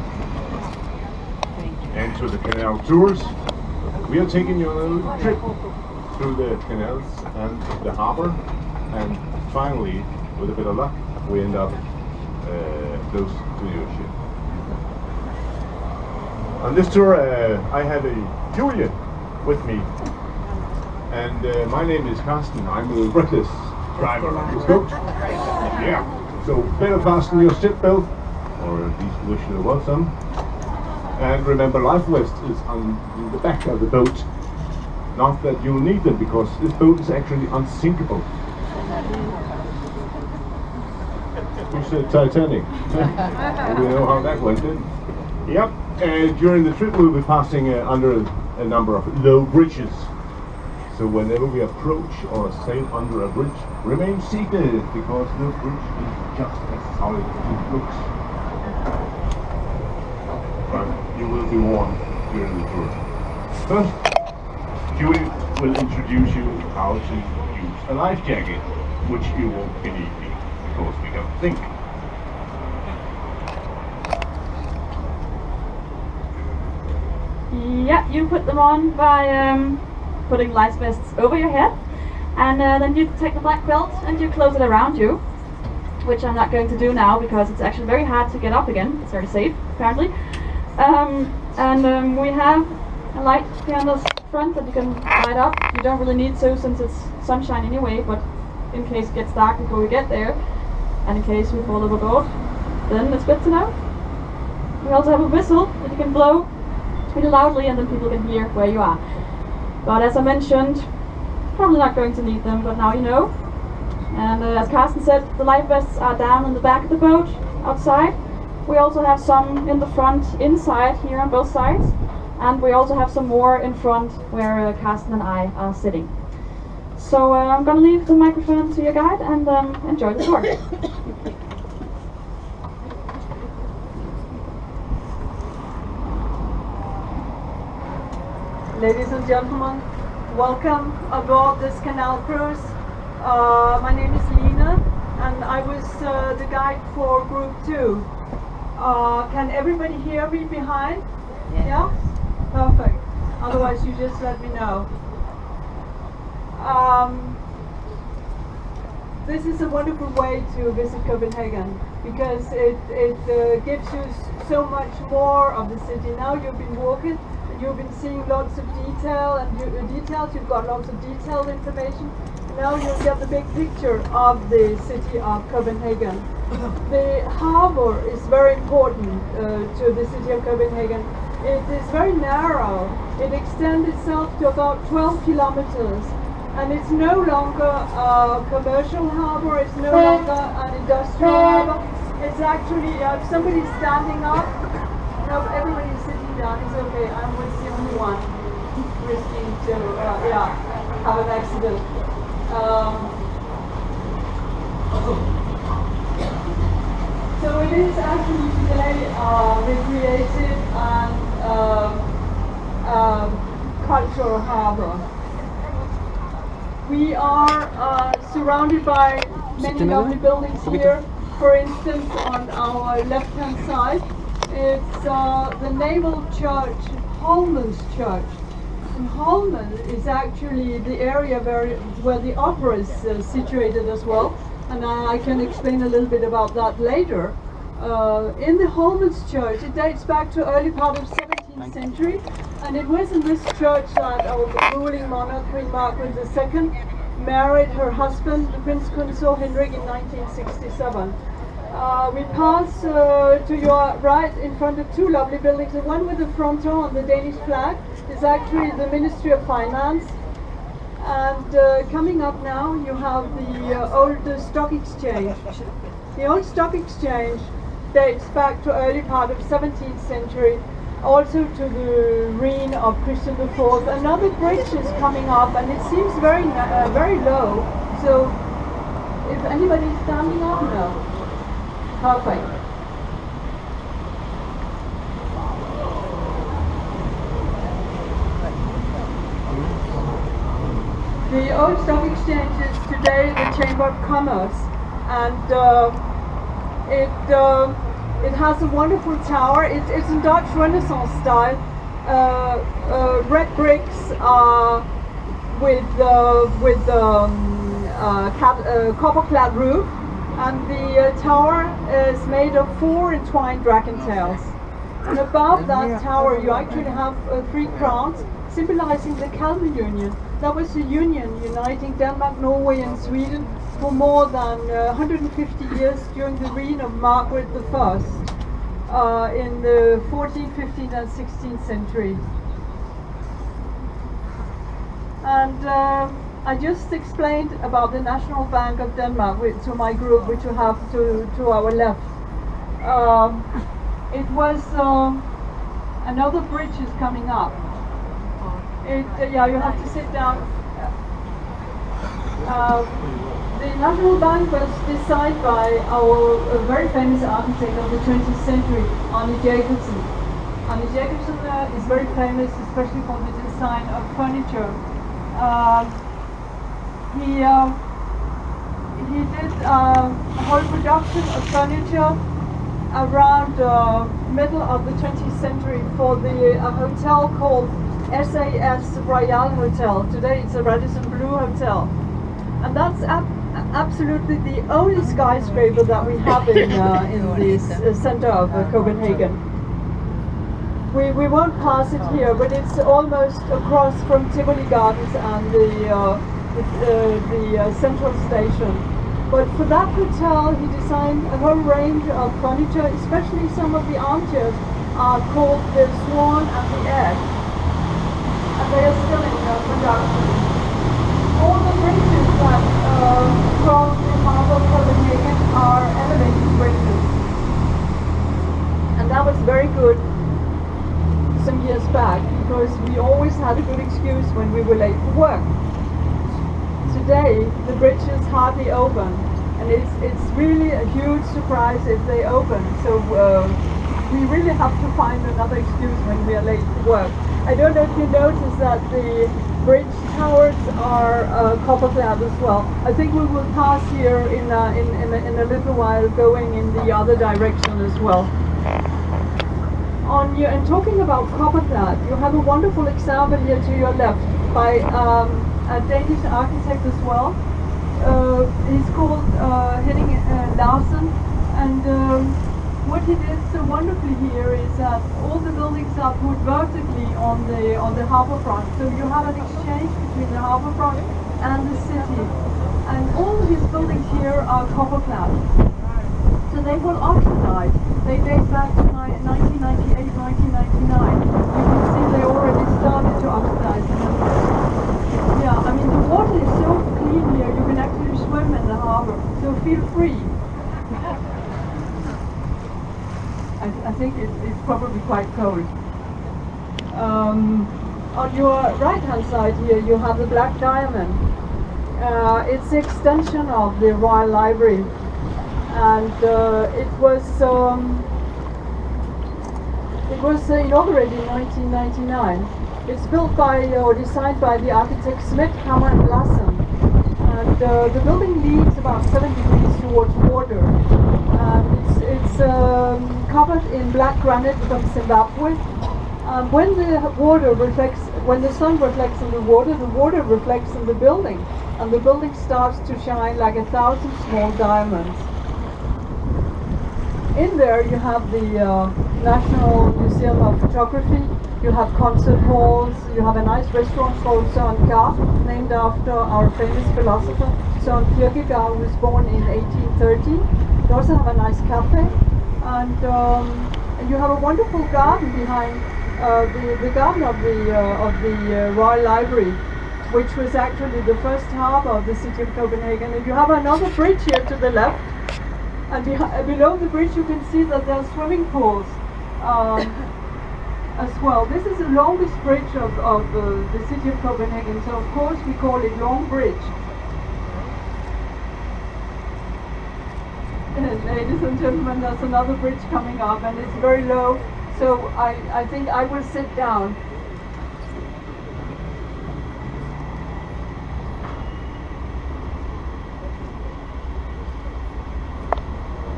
and to the canal tours. We are taking you on a little trip through the canals and the harbor, and finally, with a bit of luck, we end up close to the ocean. On this tour, I have a Julia with me, and my name is Carsten. I'm the reckless driver on this boat. Yeah, so better fasten your seatbelt, or at least wish there was some. And remember, life vest is on the back of the boat. Not that you'll need them, because this boat is actually unsinkable. Who said Titanic? We know how that went, didn't it? Yep. During the trip we'll be passing under a number of low bridges. So whenever we approach or sail under a bridge, remain seated, because the bridge is just as solid as it looks. But you will be warned during the tour. First, Julie will introduce you how to use a life jacket, which you won't believe me, because we don't think. Yeah, you put them on by putting life vests over your head, and then you take the black belt and you close it around you, which I'm not going to do now because it's actually very hard to get up again. It's very safe, apparently. We have a light here on the front that you can light up. You don't really need to, since it's sunshine anyway, but in case it gets dark before we get there, and in case we fall overboard, then it's good to know. We also have a whistle that you can blow really loudly, and then people can hear where you are. But as I mentioned, probably not going to need them, but now you know. And as Carsten said, the life vests are down in the back of the boat, outside. We also have some in the front, inside, here on both sides. And we also have some more in front, where Carsten and I are sitting. So I'm going to leave the microphone to your guide, and enjoy the tour. Ladies and gentlemen, welcome aboard this canal cruise. My name is Lina, and I was the guide for group 2. Can everybody hear me behind? Yeah? Perfect. Otherwise you just let me know. This is a wonderful way to visit Copenhagen, because it gives you so much more of the city. Now you've been walking, you've been seeing lots of detail and you've got lots of detailed information. Now you'll get the big picture of the city of Copenhagen. The harbor is very important to the city of Copenhagen. It is very narrow. It extends itself to about 12 kilometers. And it's no longer a commercial harbor, it's no longer an industrial harbor. It's actually, if somebody's standing up, no, everybody's sitting down, it's okay. I was the only one risking to have an accident. So it is actually today recreative and cultural harbor. We are surrounded by many lovely buildings here. For instance, on our left-hand side, it's the Naval Church, Holmen's Church. And Holmen is actually the area where the opera is situated as well. And I can explain a little bit about that later. In the Holmen's Church, it dates back to early part of 17th century. And it was in this church that our ruling monarch, Queen Margaret II, married her husband, the Prince Consort Henrik, in 1967. We pass to your right in front of two lovely buildings. The one with the fronton on the Danish flag is actually the Ministry of Finance. And coming up now, you have the old stock exchange. The old stock exchange dates back to early part of 17th century. Also to the reign of Christian IV. Another bridge is coming up, and it seems very low. So, if anybody's standing up, no. Perfect. The old stock exchange is today the Chamber of Commerce, and It has a wonderful tower. It's in Dutch Renaissance style. Red bricks with copper-clad roof, and the tower is made of 4 entwined dragon tails. And above that tower, you actually have 3 crowns, symbolizing the Calvary Union. That was a union uniting Denmark, Norway, and Sweden for more than 150 years during the reign of Margaret I in the 14th, 15th, and 16th century. And I just explained about the National Bank of Denmark to my group, which you have to our left. It was another bridge is coming up. Yeah, you have to sit down. The National Bank was designed by our very famous architect of the 20th century, Arne Jacobsen. Arne Jacobsen is very famous, especially for the design of furniture. He did a whole production of furniture around middle of the 20th century for the hotel called SAS Royal Hotel. Today it's a Radisson Blu Hotel, and that's absolutely the only skyscraper that we have in this center of Copenhagen. We won't pass it here, but it's almost across from Tivoli Gardens and the central station. But for that hotel, he designed a whole range of furniture, especially some of the armchairs are called the Swan and the Egg, and they are still in production. All the bridges that cross the harbour of Copenhagen are elevated bridges, and that was very good some years back, because we always had a good excuse when we were late for work. Today the bridge is hardly open, and it's really a huge surprise if they open, so we really have to find another excuse when we are late for work. I don't know if you noticed that the bridge towers are copper-clad as well. I think we will pass here in a little while, going in the other direction as well. And talking about copper-clad, you have a wonderful example here to your left by a Danish architect as well. He's called Henning Larsen, and what he did so wonderfully here is that all the buildings are put vertically on the harbour front, so you have an exchange between the harbour front and the city. And all of his buildings here are copper-clad, so they will oxidize. They date back to 1998, 1999. You can see they already started to oxidize. Yeah, I mean the water is so clean here, you can actually swim in the harbour, so feel free. I think it's probably quite cold. On your right hand side here you have the Black Diamond. It's the extension of the Royal Library, and it was inaugurated in 1999. It's built by or designed by the architect Smith, Hammer and Lassen, and the building leans about 7 degrees towards water. It's covered in black granite from Zimbabwe. When the sun reflects in the water reflects in the building, and the building starts to shine like 1,000 small diamonds. In there you have the National Museum of Photography, you have concert halls, you have a nice restaurant called Søren Kjær, named after our famous philosopher Søren Kierkegaard, who was born in 1830. You also have a nice cafe, and you have a wonderful garden behind the garden of the Royal Library, which was actually the first harbour of the city of Copenhagen. And you have another bridge here to the left, and below the bridge you can see that there are swimming pools as well. This is the longest bridge of the city of Copenhagen, so of course we call it Long Bridge. And ladies and gentlemen, there's another bridge coming up, and it's very low, so I think I will sit down.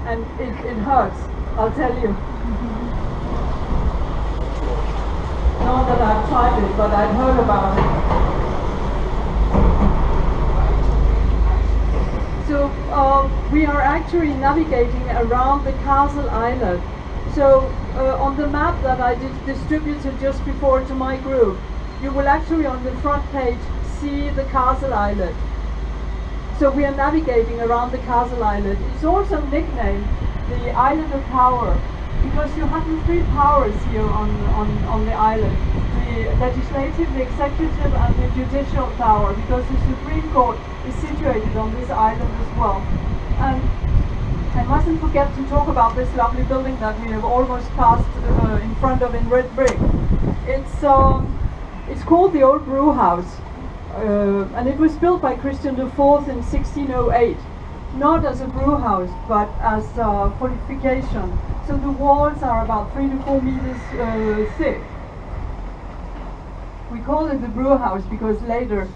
and it hurts, I'll tell you. Not that I've tried it, but I've heard about it. So we are actually navigating around the castle islet. So on the map that I distributed just before to my group, you will actually on the front page see the castle islet. So we are navigating around the castle islet. It's also nicknamed the Island of Power because you have the three powers here on the island. The legislative, the executive and the judicial power, because the Supreme Court is situated on this island as well. And I mustn't forget to talk about this lovely building that we have almost passed in front of in red brick. It's called the Old Brew House, and it was built by Christian IV in 1608, not as a brew house but as fortification. So the walls are about 3 to 4 meters thick. We call it the brew house because later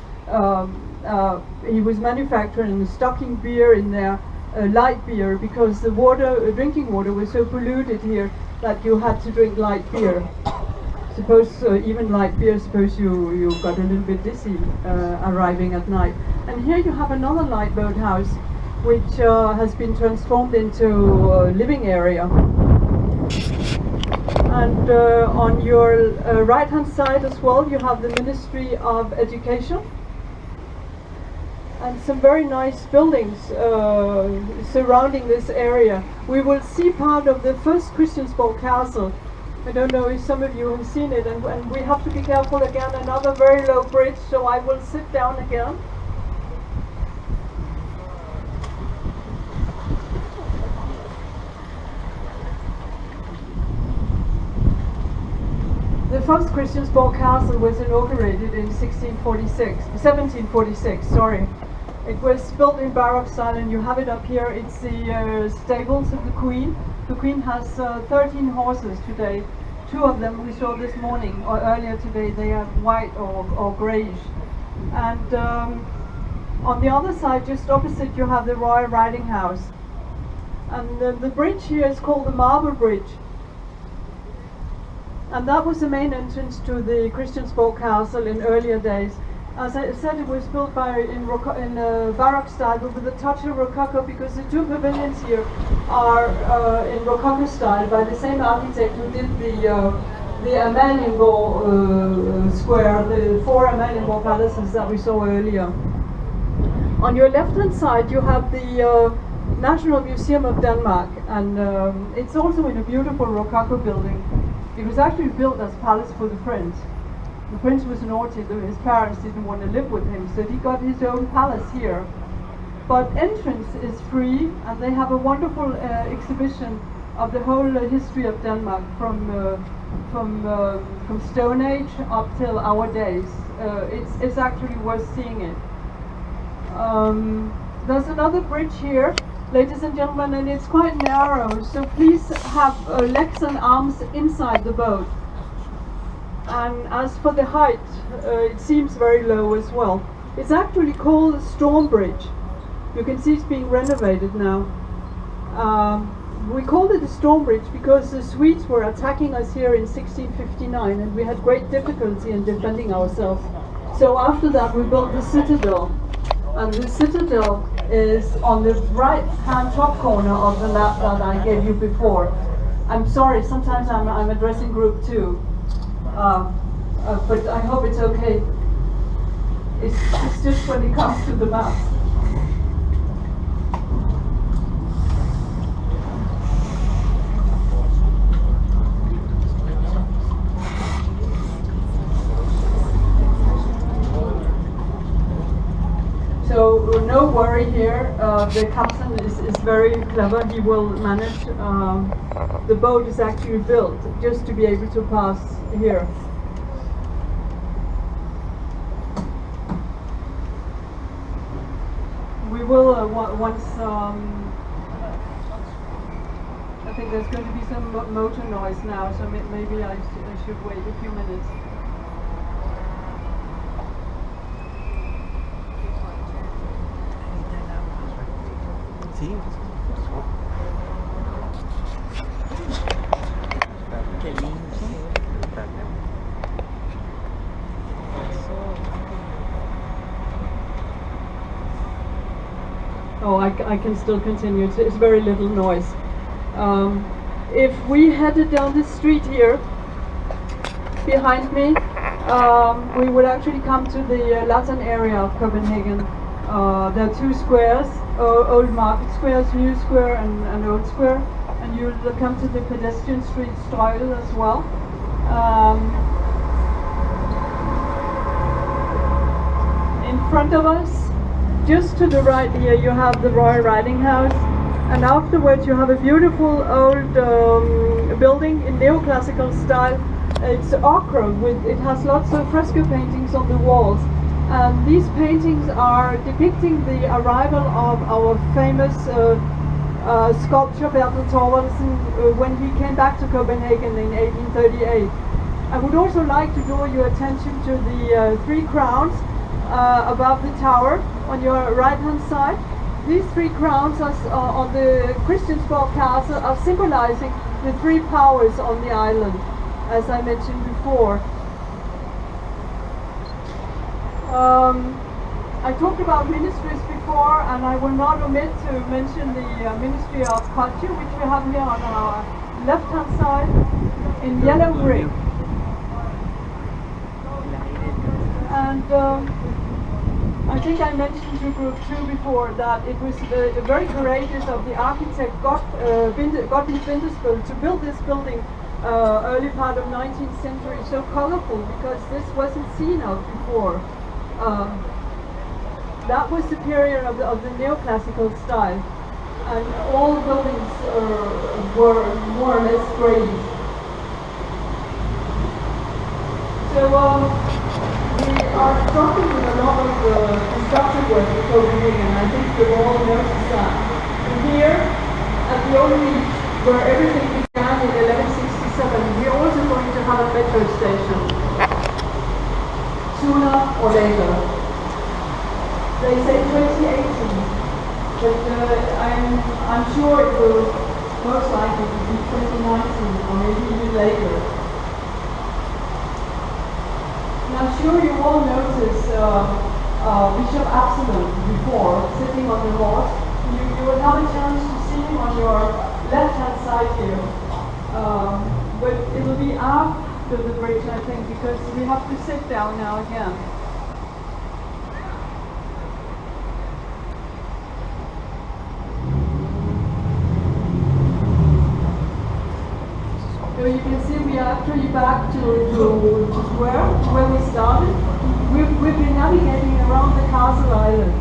he was manufacturing and stocking beer in there, light beer, because the water, drinking water was so polluted here that you had to drink light beer. Suppose even light beer, suppose you got a little bit dizzy arriving at night. And here you have another light boat house which has been transformed into a living area. And on your right hand side as well you have the Ministry of Education and some very nice buildings surrounding this area. We will see part of the first Christiansborg Castle. I don't know if some of you have seen it, and we have to be careful again, another very low bridge, so I will sit down again. The first Christiansborg Castle was inaugurated in 1746, sorry. It was built in Baroque style, and you have it up here. It's the stables of the Queen. The Queen has 13 horses today. 2 of them we saw this morning, or earlier today, they are white or greyish. And on the other side, just opposite, you have the Royal Riding House. And the bridge here is called the Marble Bridge. And that was the main entrance to the Christiansborg Castle in earlier days. As I said, it was built in Baroque style, but with a touch of Rococo, because the 2 pavilions here are in Rococo style by the same architect who did the Amalienborg square, the 4 Amalienborg palaces that we saw earlier. On your left-hand side, you have the National Museum of Denmark, and it's also in a beautiful Rococo building. It was actually built as palace for the prince. The prince was naughty, his parents didn't want to live with him, so he got his own palace here. But entrance is free, and they have a wonderful exhibition of the whole history of Denmark from Stone Age up till our days. It's actually worth seeing it. There's another bridge here, ladies and gentlemen, and it's quite narrow, so please have legs and arms inside the boat. And as for the height, it seems very low as well. It's actually called a storm bridge. You can see it's being renovated now. We called it a storm bridge because the Swedes were attacking us here in 1659, and we had great difficulty in defending ourselves. So after that we built the citadel. And the citadel is on the right-hand top corner of the map that I gave you before. I'm sorry, sometimes I'm addressing group 2. But I hope it's okay. It's just when it comes to the maps. So no worry here, the captain is very clever, he will manage. The boat is actually built just to be able to pass here. We will once, I think there's going to be some motor noise now, so maybe I should wait a few minutes. Sí. I can still continue. It's very little noise. If we headed down this street here, behind me, we would actually come to the Latin area of Copenhagen. There are two squares, Old Market Squares, New Square and Old Square, and you'll come to the pedestrian street Strøget as well. In front of us, just to the right here, you have the Royal Riding House, and afterwards you have a beautiful old building in neoclassical style. It's ochre, it has lots of fresco paintings on the walls, and these paintings are depicting the arrival of our famous sculptor Bertel Thorvaldsen when he came back to Copenhagen in 1838. I would also like to draw your attention to the three crowns above the tower on your right hand side. These three crowns on the Christiansborg Castle are symbolizing the three powers on the island, as I mentioned before. I talked about ministries before, and I will not omit to mention the Ministry of Culture, which we have here on our left-hand side in yellow brick. And I think I mentioned to Group 2 before that it was very courageous of the architect Gottlieb Winterspiel to build this building early part of 19th century, so colorful, because this wasn't seen of before. That was the period of the neoclassical style, and all buildings were more or less grey. So we are struggling with a lot of construction work in Copenhagen, and I think you've all noticed that. And here, at the old beach, where everything began in 1167, we're also going to have a metro station, sooner or later. They say 2018, but I'm sure it will most likely be 2019 or maybe even later. And I'm sure you all noticed Bishop Absalon before, sitting on the horse. You will have a chance to see him on your left-hand side here. But it will be after the bridge, I think, because we have to sit down now again. So you can see we are actually back to where we started. We've been navigating around the castle island.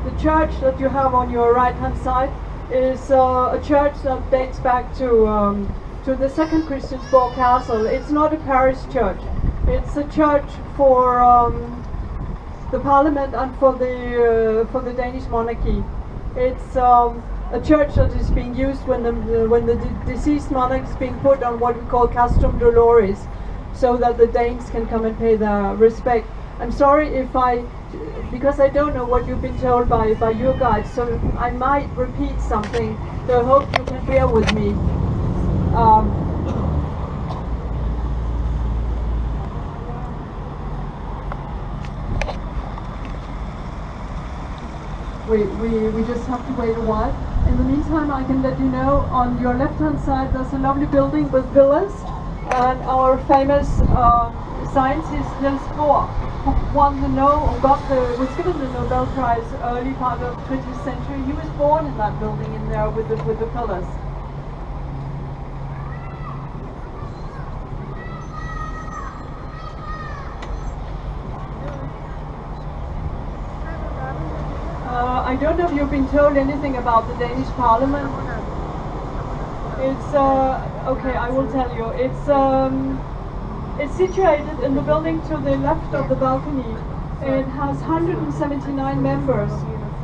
The church that you have on your right hand side is a church that dates back to the second Christiansborg Castle. It's not a parish church. It's a church for the parliament and for the Danish monarchy. It's a church that is being used when the deceased monarch is being put on what we call castrum doloris, so that the Danes can come and pay their respect. I'm sorry because I don't know what you've been told by your guides, so I might repeat something, so I hope you can bear with me. We just have to wait a while. In the meantime, I can let you know on your left-hand side there's a lovely building with pillars, and our famous scientist Niels Bohr, who was given the Nobel Prize early part of 20th century. He was born in that building in there with the pillars. I don't know if you've been told anything about the Danish Parliament. It's okay, I will tell you. It's situated in the building to the left of the balcony. It has 179 members,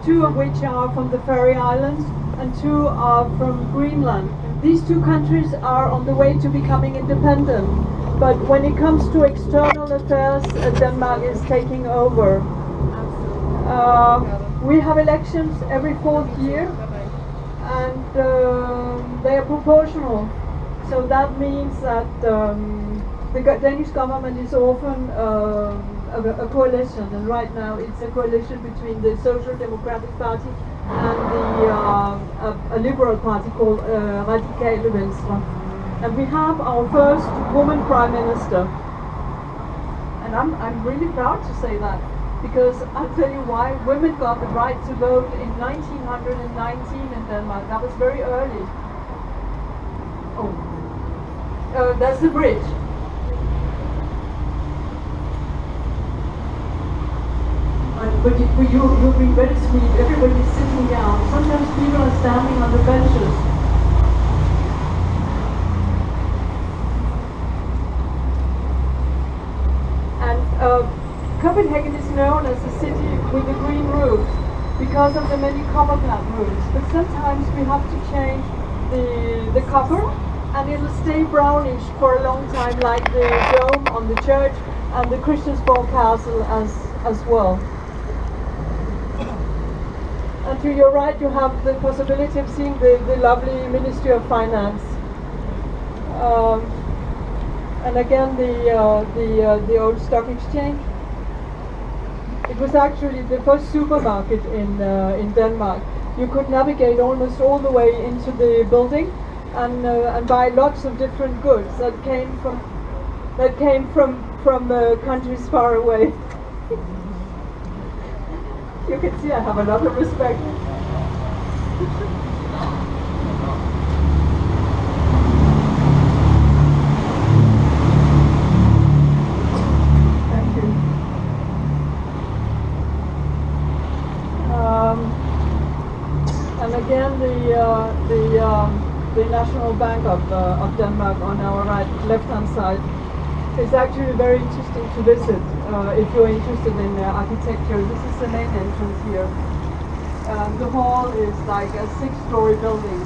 2 of which are from the Faroe Islands and 2 are from Greenland. These 2 countries are on the way to becoming independent, but when it comes to external affairs, Denmark is taking over. We have elections every 4th year, and they are proportional. So that means that the Danish government is often a coalition, and right now it's a coalition between the Social Democratic Party and a liberal party called Radikale Venstre. And we have our first woman prime minister. And I'm really proud to say that, because I'll tell you why. Women got the right to vote in 1919 in Denmark. That was very early. Oh, that's the bridge. But you'll be very sweet. Everybody's sitting down. Sometimes people are standing on the benches. And Copenhagen is known as the city with the green roofs because of the many copper plant roofs. But sometimes we have to change the copper, and it'll stay brownish for a long time, like the dome on the church and the Christiansborg Castle as well. And to your right, you have the possibility of seeing the lovely Ministry of Finance. And again, the old stock exchange. It was actually the first supermarket in Denmark. You could navigate almost all the way into the building and buy lots of different goods that came from countries far away. You can see I have a lot of respect. Thank you. And again, the National Bank of Denmark on our left-hand side is actually very interesting to visit if you're interested in architecture. This is the main entrance here. The hall is like a 6-story building.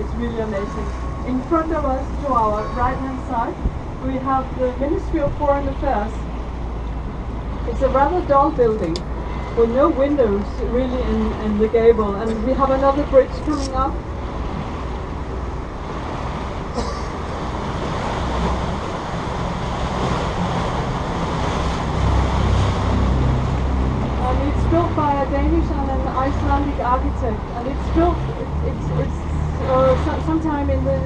It's really amazing. In front of us, to our right-hand side, we have the Ministry of Foreign Affairs. It's a rather dull building with no windows really in the gable, and we have another bridge coming up. Built by a Danish and an Icelandic architect, and it's built sometime in the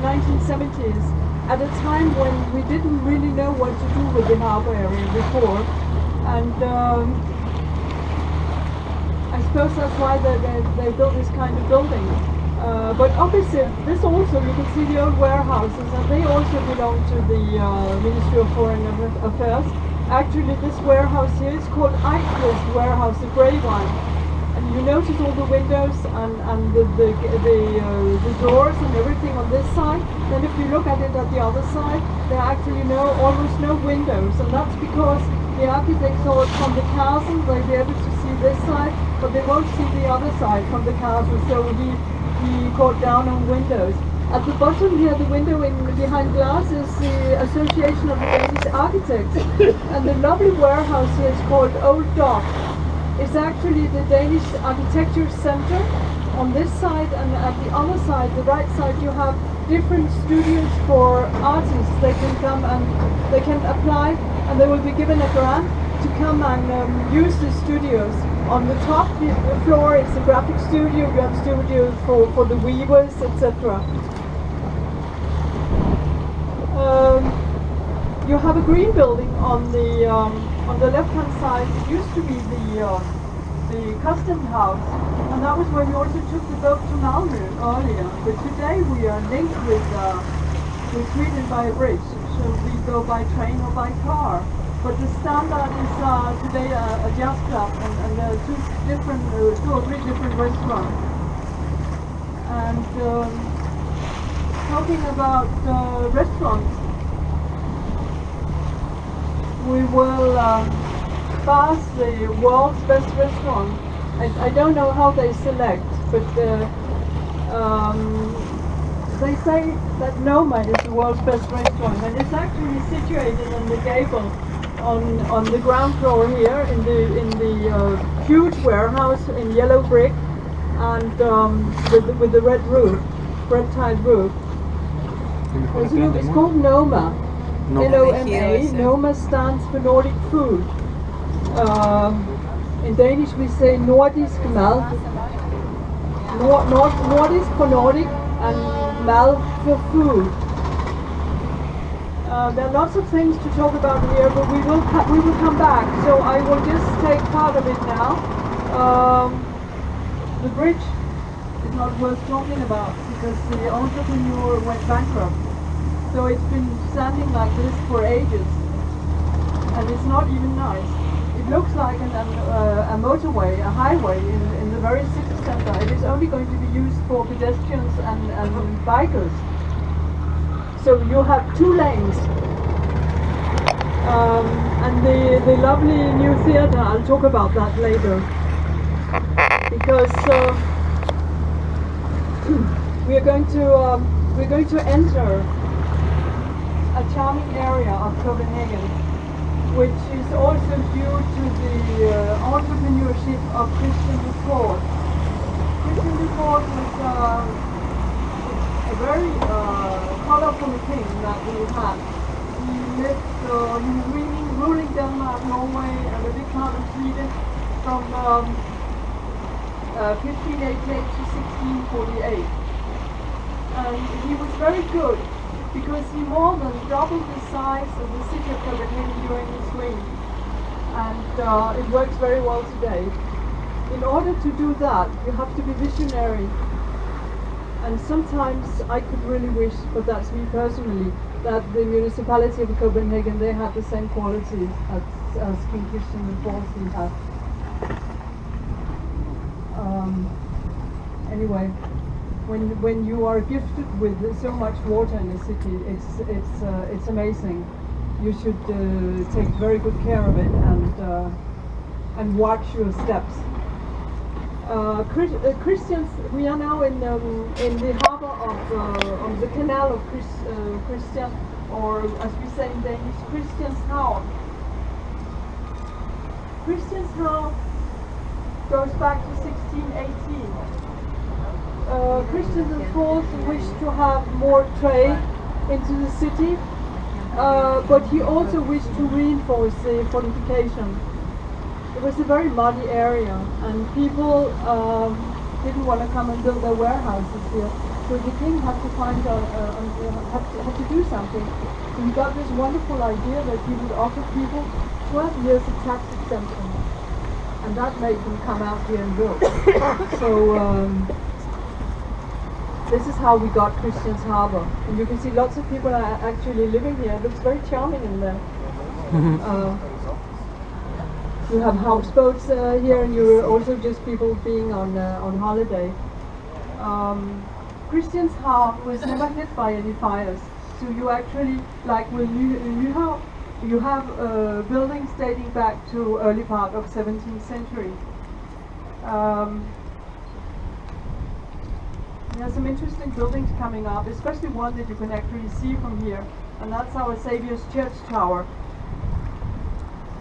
1970s, at a time when we didn't really know what to do with the harbour area before, and I suppose that's why they built this kind of building. But opposite this also you can see the old warehouses, and they also belong to the Ministry of Foreign Affairs. Actually, this warehouse here is called Eichler's warehouse, the grey one. And you notice all the windows and the doors and everything on this side. Then if you look at it at the other side, there are actually almost no windows. And that's because the architects saw it from the castle. They'll be able to see this side, but they won't see the other side from the castle. So he cut down on windows. At the bottom here, the window behind glass is the Association of the Danish Architects. And the lovely warehouse here is called Old Dock. It's actually the Danish Architecture Center on this side, and at the other side, the right side, you have different studios for artists. They can come and they can apply, and they will be given a grant to come and use the studios. On the top floor, it's a graphic studio. You have studios for the weavers, etc. You have a green building on the left-hand side. It used to be the customs house, and that was where we also took the boat to Malmö earlier. But today we are linked with Sweden by a bridge, so we go by train or by car. But the standard is today a jazz club, and there are two or three different restaurants. And talking about restaurants, we will pass the world's best restaurant. I don't know how they select, but they say that Noma is the world's best restaurant, and it's actually situated on the gable on the ground floor here in the huge warehouse in yellow brick, and with the red tiled roof. It's called Noma. No. NOMA. NOMA stands for Nordic food. In Danish we say nordisk mad. Nordisk for Nordic and mad for food. There are lots of things to talk about here, but we will come back. So I will just take part of it now. The bridge is not worth talking about because the entrepreneur went bankrupt. So it's been standing like this for ages, and it's not even nice. It looks like a motorway, a highway in the very city center. It is only going to be used for pedestrians and bikers. So you have 2 lanes. And the lovely new theatre, I'll talk about that later. Because we're going to enter a charming area of Copenhagen, which is also due to the entrepreneurship of Christian Ford. Christian Ford was a very colorful king that we had. He was ruling Denmark, Norway, and a big part of Sweden from 1588 to 1648. And he was very good because he more than doubled the size of the city of Copenhagen during his reign. And it works very well today. In order to do that, you have to be visionary. And sometimes I could really wish, but that's me personally, that the municipality of Copenhagen, they have the same qualities as King Christian IV had. Anyway, when you are gifted with so much water in the city, it's amazing. You should take very good care of it and watch your steps. Christians, we are now in the harbor of the canal of Christian, or as we say in Danish, Christianshavn. Christianshavn goes back to 1618. Christian IV wished to have more trade into the city, but he also wished to reinforce the fortification. It was a very muddy area, and people didn't want to come and build their warehouses here. So the king had to had to do something. So he got this wonderful idea that he would offer people 12 years of tax exemption, and that made them come out here and build. So this is how we got Christians Harbour, and you can see lots of people are actually living here. It looks very charming in there. You have houseboats here, and you're also just people being on holiday. Christianshavn was never hit by any fires, so you actually, like with you have buildings dating back to early part of 17th century. There are some interesting buildings coming up, especially one that you can actually see from here, and that's our Saviour's Church Tower.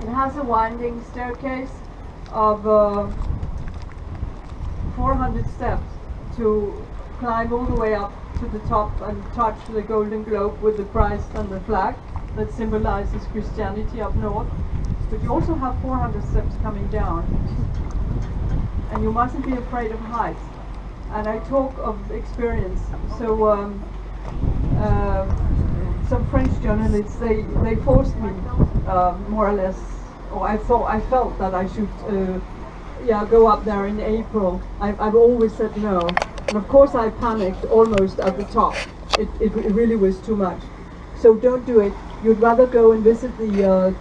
It has a winding staircase of 400 steps to climb all the way up to the top and touch the Golden Globe with the Christ and the flag that symbolizes Christianity up north. But you also have 400 steps coming down, and you mustn't be afraid of heights. And I talk of experience. So some French journalists, they forced me more or less, or I felt that I should go up there in April. I've always said no, and of course I panicked almost at the top. It really was too much. So don't do it. You'd rather go and visit the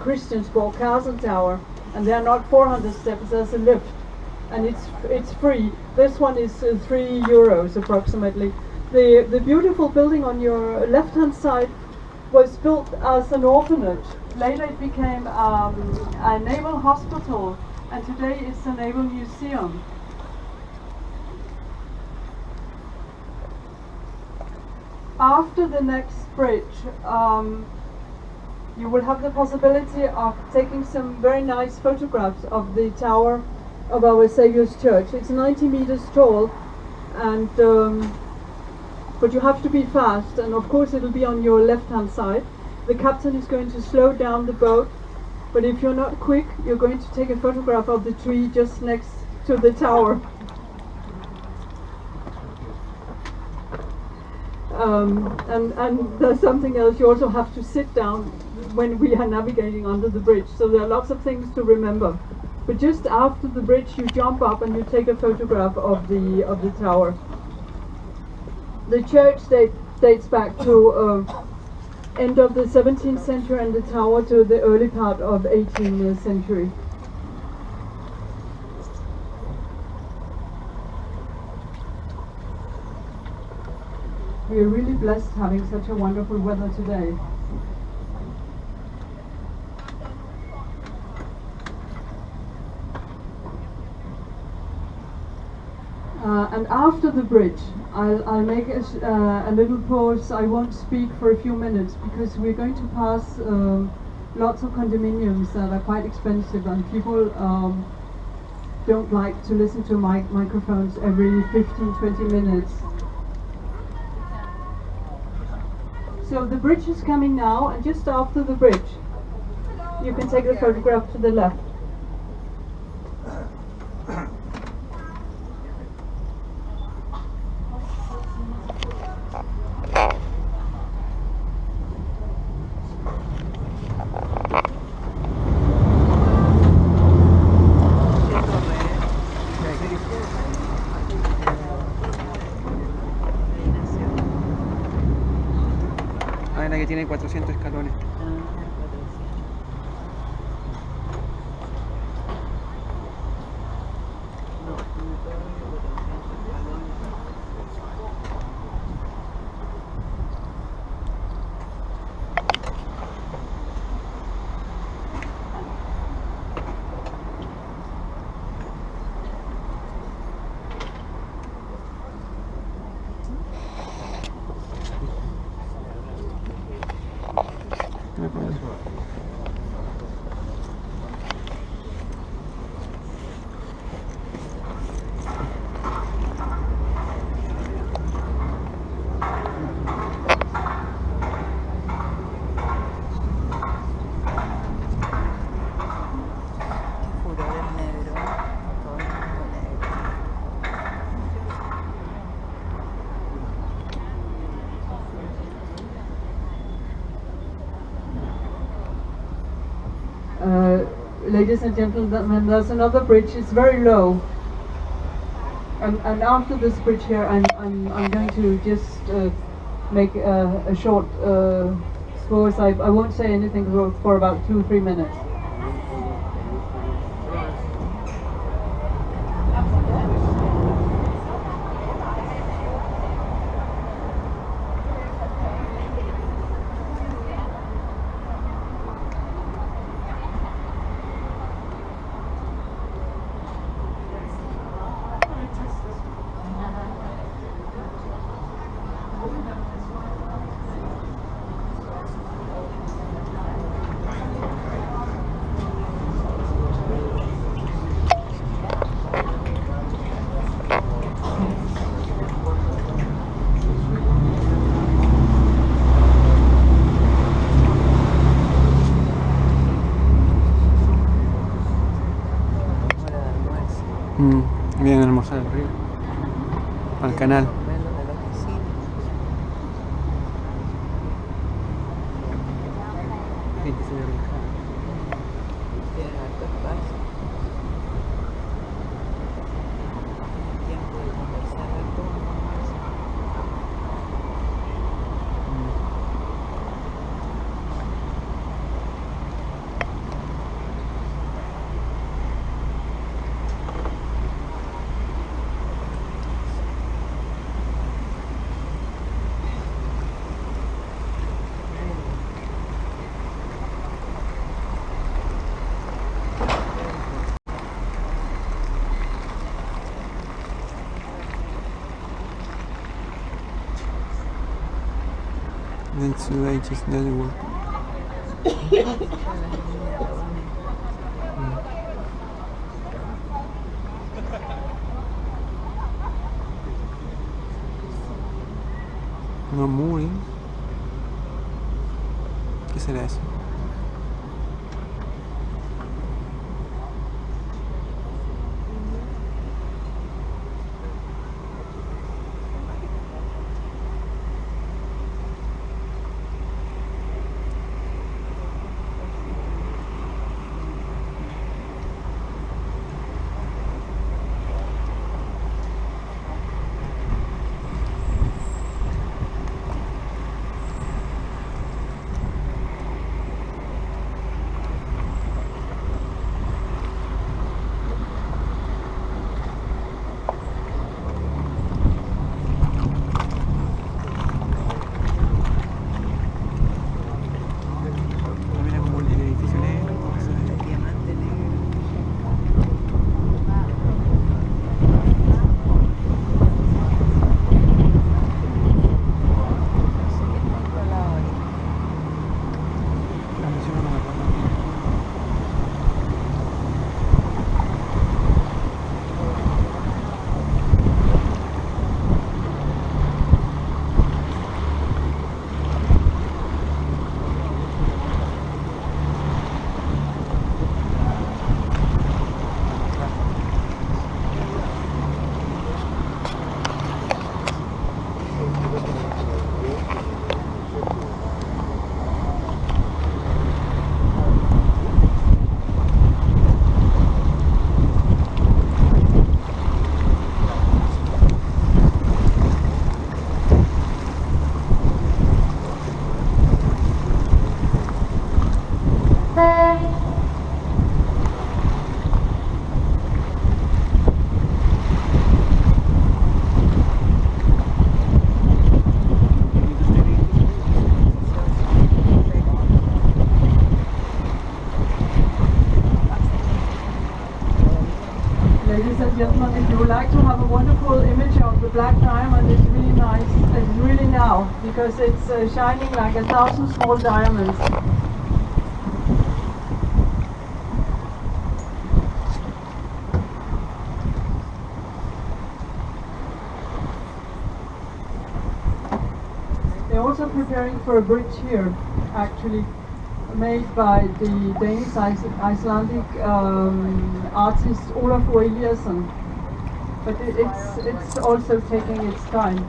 Christiansborg Castle Tower, and there are not 400 steps. There's a lift, and it's free. This one is €3 approximately. The beautiful building on your left-hand side was built as an orphanage. Later it became a naval hospital, and today it's a naval museum. After the next bridge, you will have the possibility of taking some very nice photographs of the tower of our Saviour's Church. It's 90 meters tall, and but you have to be fast, and of course it'll be on your left-hand side. the captain is going to slow down the boat, but if you're not quick, you're going to take a photograph of the tree just next to the tower. And there's something else, you also have to sit down when we are navigating under the bridge, so there are lots of things to remember. But just after the bridge you jump up and you take a photograph of the tower. The church dates back to end of the 17th century and the tower to the early part of 18th century. We are really blessed having such a wonderful weather today. And after the bridge, I'll make a little pause. I won't speak for a few minutes because we're going to pass lots of condominiums that are quite expensive, and people don't like to listen to microphones every 15-20 minutes. So the bridge is coming now, and just after the bridge, you can take the photograph to the left. Hay una que tiene 400 escalones. Ladies and gentlemen, there's another bridge. It's very low, and after this bridge here, I'm going to just make a short course. I won't say anything for about 2-3 minutes. Vienen a almorzar al río, al canal. That's the latest network. No muri. ¿Qué será eso? Mira como el edificio negro, Diamante negro. la mención no me acuerdo. Ladies and gentlemen, if you would like to have a wonderful image of the black diamond, it's really nice. It's really now, because it's shining like 1,000 small diamonds. They're also preparing for a bridge here, actually, made by the Danish Icelandic artist Olaf Eliasson. But it's also taking its time.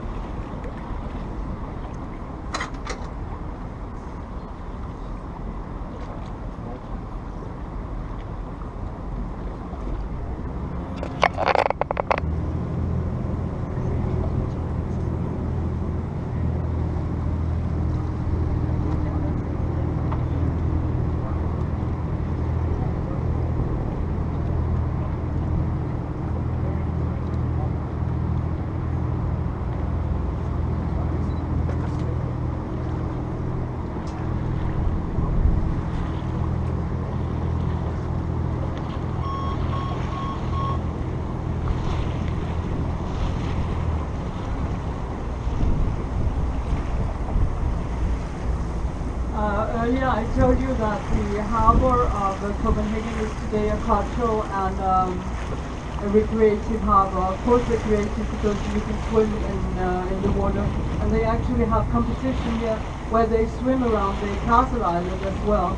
Earlier I told you that the harbour of Copenhagen is today a cultural and a recreative harbour. Of course recreative because you can swim in the water, and they actually have competition here where they swim around the castle island as well.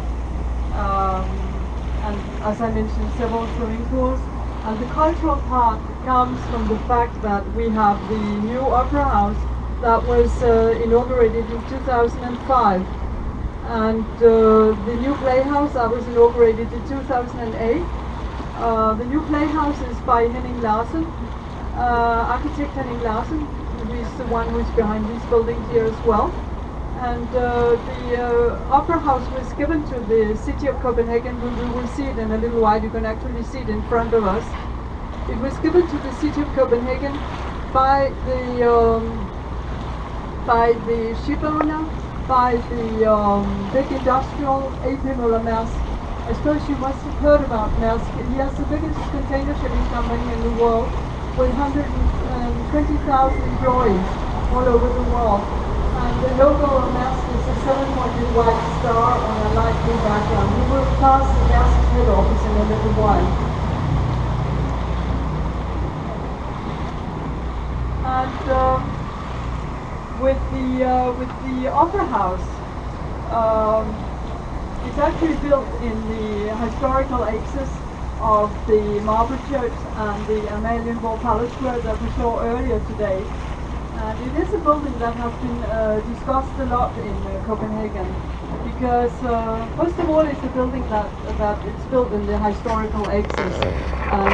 And as I mentioned, several swimming pools. And the cultural part comes from the fact that we have the new opera house that was inaugurated in 2005. And the new playhouse that was inaugurated in 2008. The new playhouse is by Henning Larsen, architect Henning Larsen. He's the one who's behind this building here as well. And the opera house was given to the city of Copenhagen. We will see it in a little while. You can actually see it in front of us. It was given to the city of Copenhagen by the ship owner, by the big industrial AP Møller Maersk. I suppose you must have heard about Maersk. He has the biggest container shipping company in the world with 120,000 employees all over the world. And the logo of Maersk is a 7-pointed white star on a light blue background. We will pass the Maersk head office in a little while. And with the opera house, It's actually built in the historical axis of the Marble Church and the Amalienborg Palace Square that we saw earlier today. And it is a building that has been discussed a lot in Copenhagen because first of all it's a building that it's built in the historical axis.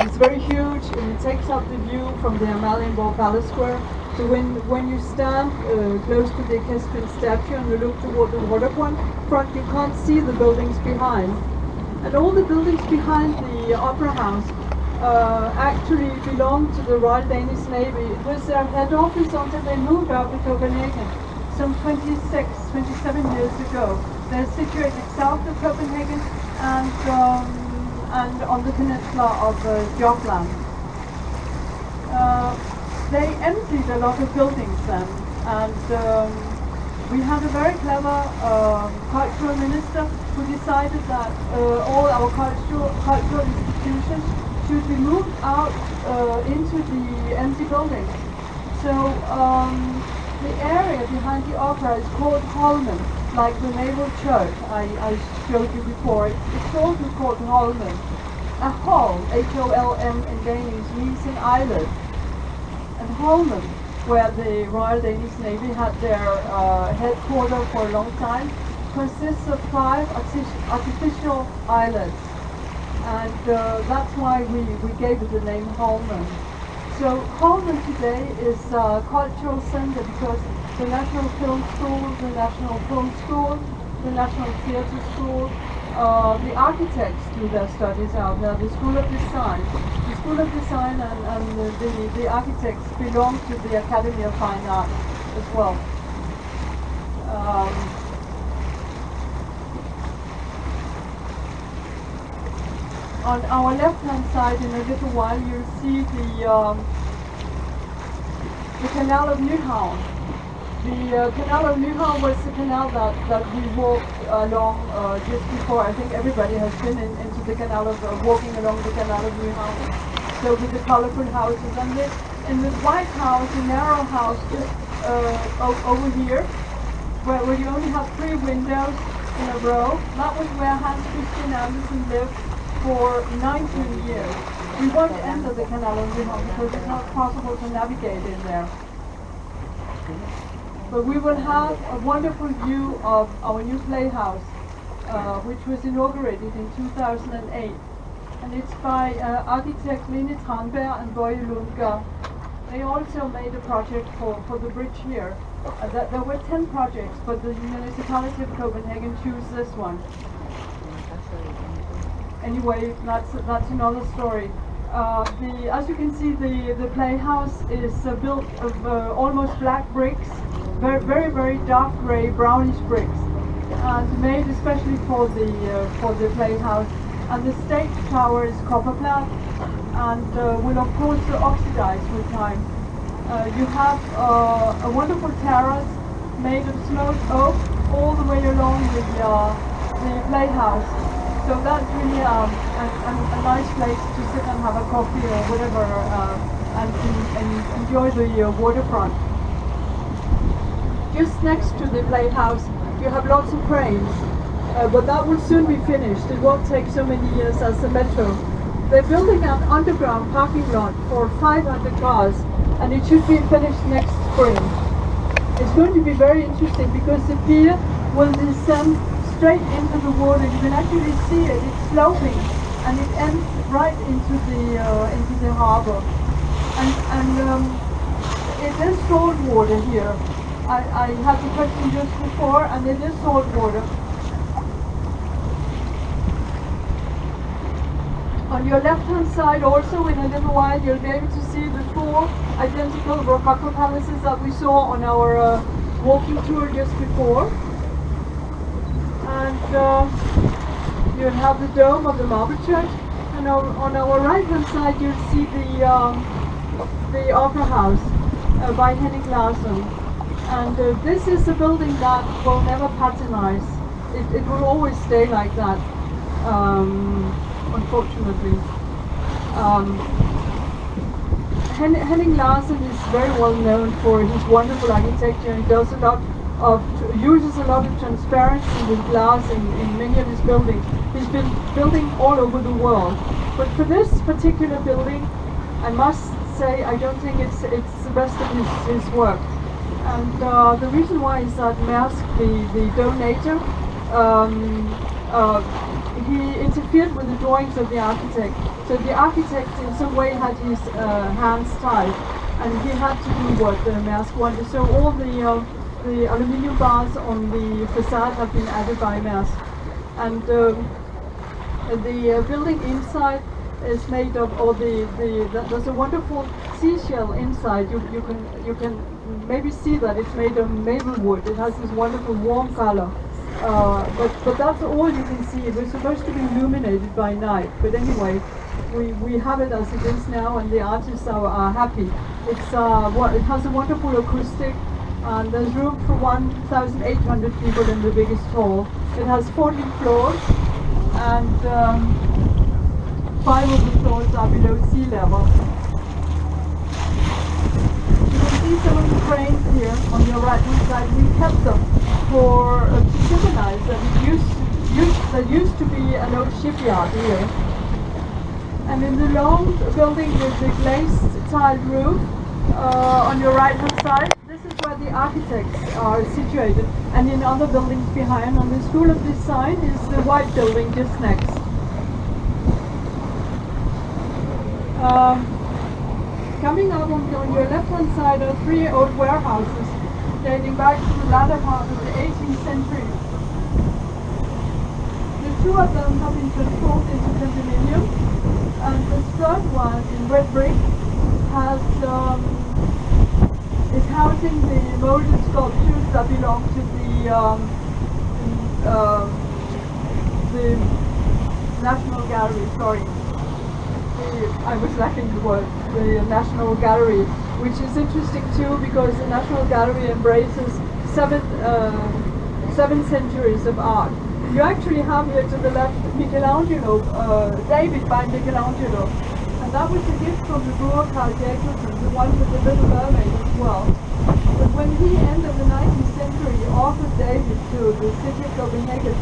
It's very huge and it takes up the view from the Amalienborg Palace Square. So when you stand close to the Caspian statue and you look toward the waterfront, you can't see the buildings behind. And all the buildings behind the Opera House actually belong to the Royal Danish Navy. It was their head office until they moved out to Copenhagen some 27 years ago. They're situated south of Copenhagen and on the peninsula of Jutland. They emptied a lot of buildings then, and we had a very clever cultural minister who decided that all our cultural institutions should be moved out into the empty buildings. So the area behind the opera is called Holmen, like the naval church I showed you before. It's also called Holmen. A hall, H-O-L-M in Danish, means an island. And Holmen, where the Royal Danish Navy had their headquarters for a long time, consists of 5 artificial islands. And that's why we gave it the name Holmen. So Holmen today is a cultural center because the National Film School, the National Film School, the National Theatre School, the architects do their studies out there, the School of Design. The School of Design and the architects belong to the Academy of Fine Arts as well. On our left-hand side, in a little while, you'll see the Canal of Nyhavn. The Canal of Nyhavn was the canal that we walked along just before. I think everybody has been into the canal of walking along the Canal of Nyhavn. So with the colorful houses and the white house, the narrow house just over here, where you only have 3 windows in a row. That was where Hans Christian Andersen lived for 19 years. We won't enter the Canal of Nyhavn because it's not possible to navigate in there. But we will have a wonderful view of our new playhouse, which was inaugurated in 2008. And it's by architects Lene Tranberg and Bøje Lundgaard. They also made a project for the bridge here. There were 10 projects, but the municipality of Copenhagen chose this one. Anyway, that's another story. As you can see, the playhouse is built of almost black bricks, very dark grey, brownish bricks, and made especially for the playhouse. And the stage tower is copper clad, and will of course oxidize with time. You have a wonderful terrace made of smoked oak all the way along the playhouse. So that's really a nice place to sit and have a coffee or whatever and enjoy the waterfront. Just next to the playhouse you have lots of cranes, but that will soon be finished. It won't take so many years as the metro. They're building an underground parking lot for 500 cars and it should be finished next spring. It's going to be very interesting because the pier will descend straight into the water. You can actually see it. It's sloping, and it ends right into the harbour. And it is salt water here. I had the question just before, and it is salt water. On your left-hand side, also in a little while, you'll be able to see the 4 identical Rococo palaces that we saw on our walking tour just before. And you'll have the dome of the Marble Church, and on our right-hand side you'll see the Opera House by Henning Larsen. And this is a building that will never patronize. It will always stay like that, unfortunately. Henning Larsen is very well known for his wonderful architecture and does a lot uses a lot of transparency with glass in many of his buildings. He's been building all over the world. But for this particular building, I must say I don't think it's the rest of his work. And the reason why is that Maersk, the donator, he interfered with the drawings of the architect. So the architect in some way had his hands tied, and he had to do what the Maersk wanted. So all the aluminium bars on the facade have been added by Maersk. And the building inside is made of there's a wonderful seashell inside. You can maybe see that it's made of maple wood. It has this wonderful warm color. But that's all you can see. It was supposed to be illuminated by night. But anyway, we have it as it is now, and the artists are happy. It has a wonderful acoustic, and there's room for 1,800 people in the biggest hall. It has 14 floors, and 5 of the floors are below sea level. You can see some of the cranes here on your right hand side. We kept them for to symbolize that there used to be an old shipyard here. And in the long building with the glazed tiled roof on your right hand side, this is where the architects are situated. And in other buildings behind, on the School of Design, is the white building just next. Coming up on your left-hand side are 3 old warehouses dating back to the latter part of the 18th century. The 2 of them have been transformed into condominium, and the third one in red brick is housing the molded sculptures that belong to the National Gallery. Sorry. I was lacking the word, the National Gallery, which is interesting too because the National Gallery embraces 7 centuries of art. You actually have here to the left Michelangelo, David by Michelangelo, and that was a gift from the brewer Carl Jacobsen, the one with the Little Mermaid as well. But when he, end of the 19th century, offered David to the city of Copenhagen,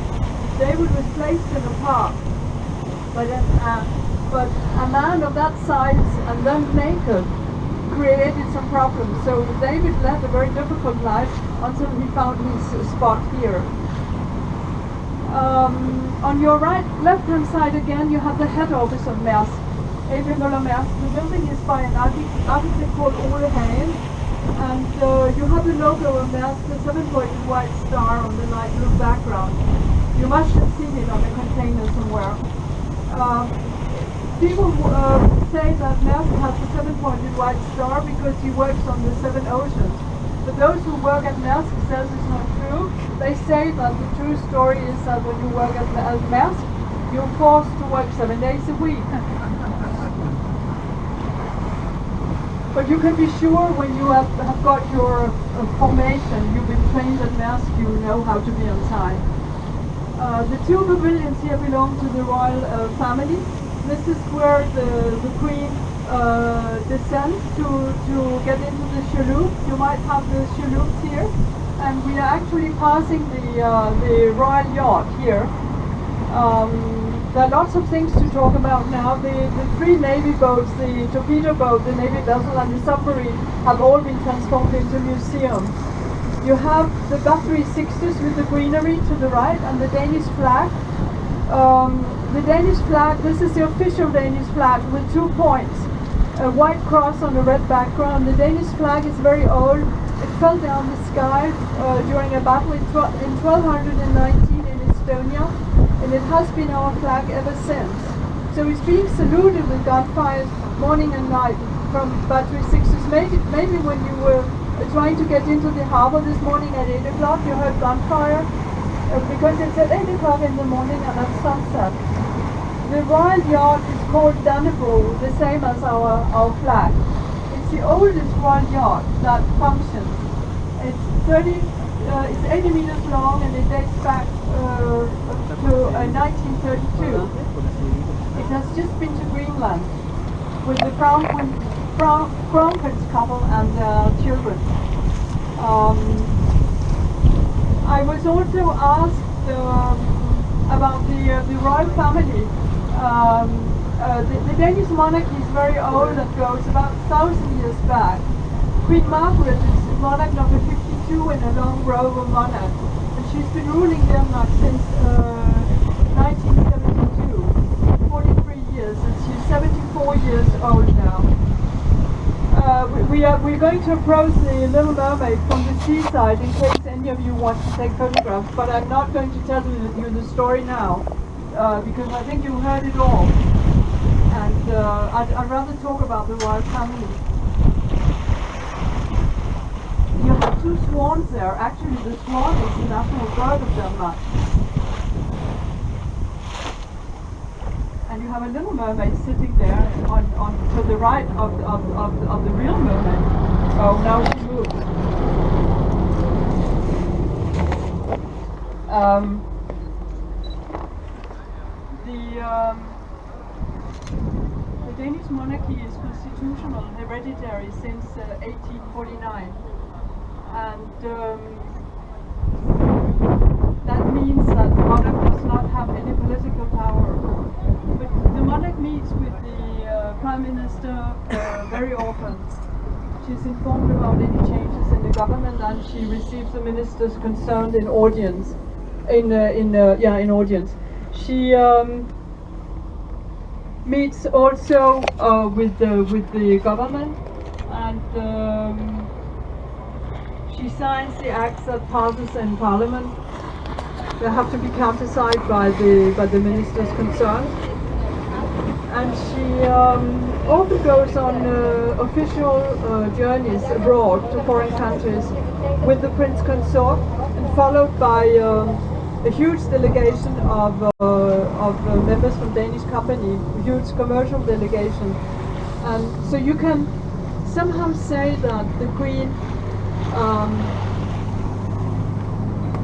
David was placed in a park. But a man of that size and then naked created some problems. So David led a very difficult life until he found his spot here. On your left-hand side again, you have the head office of Maersk, A.P. Møller Maersk. The building is by an architect called Ole Hagen, and you have the logo of Maersk, the 7-pointed white star on the light blue background. You must have seen it on a container somewhere. People say that Maersk has the 7-pointed white star because he works on the 7 oceans. But those who work at Maersk says it's not true. They say that the true story is that when you work at Maersk, you're forced to work 7 days a week. But you can be sure when you have got your formation, you've been trained at Maersk, you know how to be on time. The 2 pavilions here belong to the royal family. This is where the Queen descends to get into the chaloupe. You might have the chaloops here, and we are actually passing the royal yacht here. There are lots of things to talk about now. The 3 Navy boats, the torpedo boat, the Navy vessel, and the submarine have all been transformed into museums. You have the Battery 60s with the greenery to the right, and the Danish flag. The Danish flag, this is the official Danish flag with 2 points. A white cross on a red background. The Danish flag is very old. It fell down the sky during a battle in 1219 in Estonia, and it has been our flag ever since. So it's being saluted with gunfire morning and night from Battery 60s. Maybe when you were trying to get into the harbor this morning at 8 o'clock, you heard gunfire. Because it's at 8 o'clock in the morning and at sunset. The royal yacht is called Dannebrog, the same as our flag. It's the oldest royal yacht that functions. It's 80 meters long, and it dates back to 1932. It has just been to Greenland with the Crown Prince couple and their children. I was also asked about the royal family. The Danish monarchy is very old and goes about 1,000 years back. Queen Margaret is monarch number 52 in a long row of monarchs, and she's been ruling Denmark since 1972, 43 years, and she's 74 years old now. We're going to approach the Little Mermaid from the seaside in case any of you want to take photographs, but I'm not going to tell you the story now, because I think you heard it all. And I'd rather talk about the royal family. You have two swans there. Actually, the swan is the national bird of Denmark. And you have a little mermaid sitting there on to the right of the real mermaid. Oh, now she moved. The Danish monarchy is constitutional and hereditary since 1849, and that means that the monarch does not have any political power. But the monarch meets with the prime minister very often. She's informed about any changes in the government, and she receives the ministers concerned in audience. In audience. She meets also with the government, and she signs the acts that passes in Parliament. They have to be countersigned by the ministers concerned. And she often goes on official journeys abroad to foreign countries with the Prince Consort, and followed by a huge delegation of members from Danish company, a huge commercial delegation. And so you can somehow say that the Queen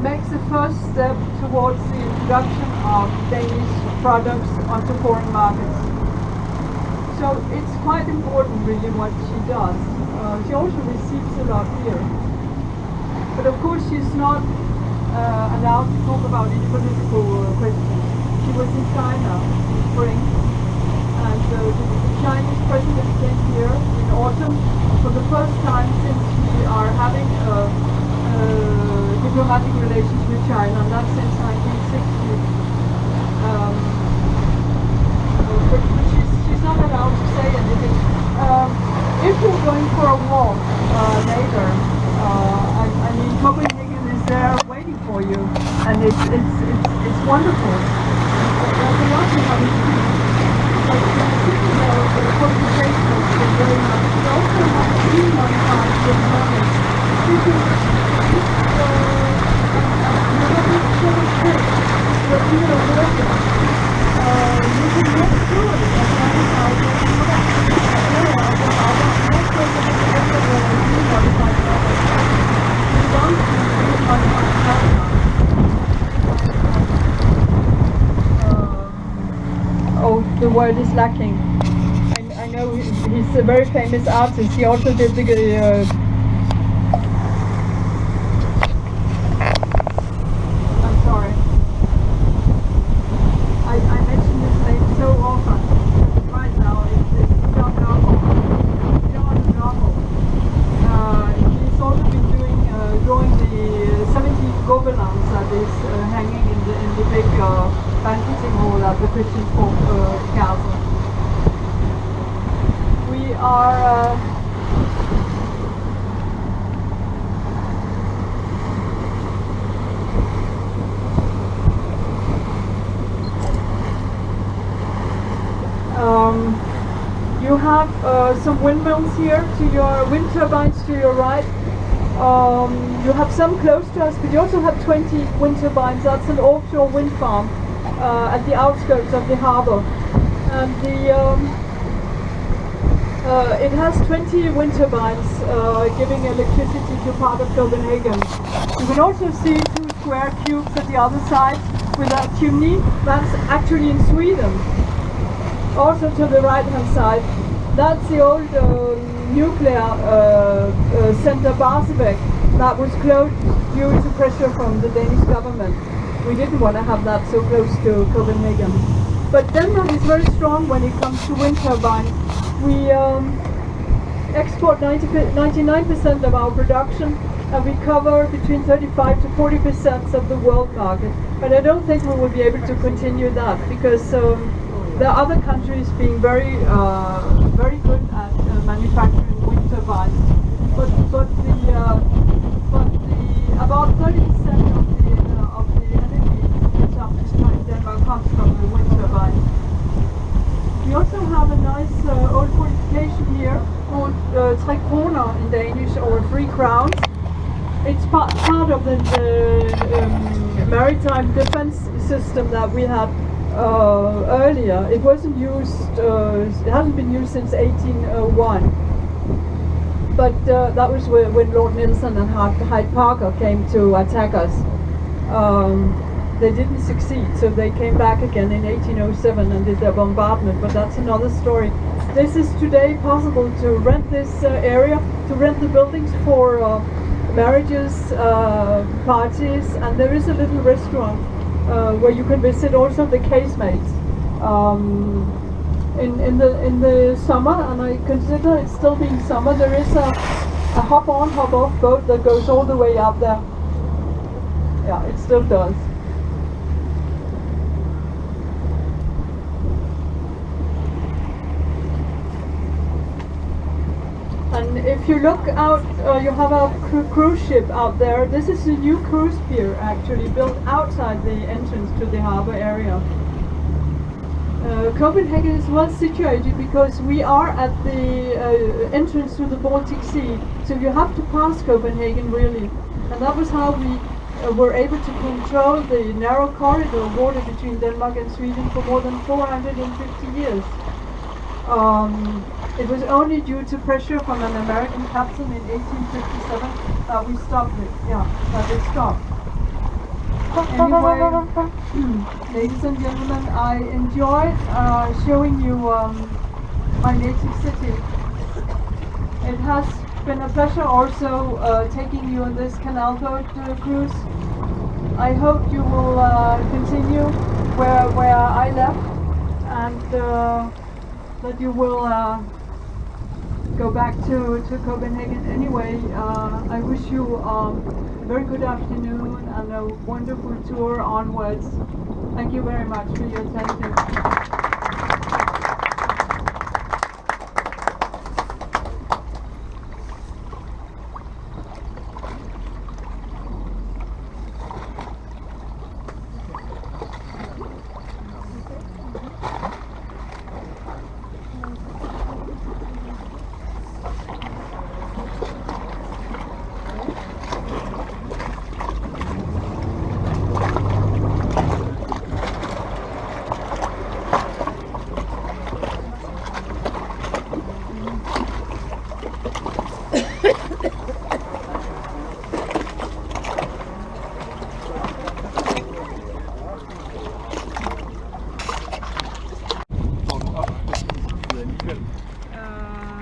makes the first step towards the introduction of Danish products onto foreign markets. So it's quite important really what she does. She also receives a lot here. But of course she's not allowed to talk about any political questions. She was in China in spring, and the Chinese president came here in autumn for the first time since we are having diplomatic relations with China, and that's since 1960. But she's not allowed to say anything. If you're going for a walk later, I mean Copenhagen is there waiting for you, and it's wonderful. There's a lot to have to do. But the conversation has been very nice. We also have seen one time this morning. The word is lacking. I know he's a very famous artist. He also did the I'm sorry. I mention this name so often. Right now it's John Normal. John Normal. He's also been drawing the 17 gobelands that is hanging in the big banqueting hall at the Christian Castle. We are you have some windmills here to your wind turbines to your right. You have some close to us, but you also have 20 wind turbines. That's an offshore wind farm at the outskirts of the harbour, and it has 20 wind turbines giving electricity to part of Copenhagen. You can also see 2 square cubes at the other side with a chimney. That's actually in Sweden. Also to the right hand side, that's the old nuclear center Barsebäck, that was closed due to pressure from the Danish government. We didn't want to have that so close to Copenhagen. But Denmark is very strong when it comes to wind turbines. We export 99% of our production, and we cover between 35 to 40% of the world market. But I don't think we will be able to continue that, because there are other countries being very good at manufacturing wind turbines. But about 30% of the energy consumption in Denmark comes from the wind turbine. We also have a nice old fortification here called 3 kroner in Danish, or 3 crowns. It's part of the maritime defense system that we had earlier. It wasn't used, it hasn't been used since 1801. But that was when Lord Nelson and Hyde Parker came to attack us. They didn't succeed, so they came back again in 1807 and did their bombardment, but that's another story. This is today possible to rent this area, to rent the buildings for marriages, parties, and there is a little restaurant where you can visit also the casemates. In the summer, and I consider it still being summer, there is a hop-on, hop-off boat that goes all the way up there. Yeah, it still does. And if you look out, you have a cruise ship out there. This is a new cruise pier, actually, built outside the entrance to the harbor area. Copenhagen is well situated because we are at the entrance to the Baltic Sea, so you have to pass Copenhagen really, and that was how we were able to control the narrow corridor water between Denmark and Sweden for more than 450 years. It was only due to pressure from an American captain in 1857 that we stopped it. Yeah, that it stopped. Anyway, ladies and gentlemen, I enjoyed showing you my native city. It has been a pleasure also taking you on this canal boat cruise. I hope you will continue where I left, and that you will go back to Copenhagen. Anyway, I wish you a very good afternoon and a wonderful tour onwards. Thank you very much for your attention.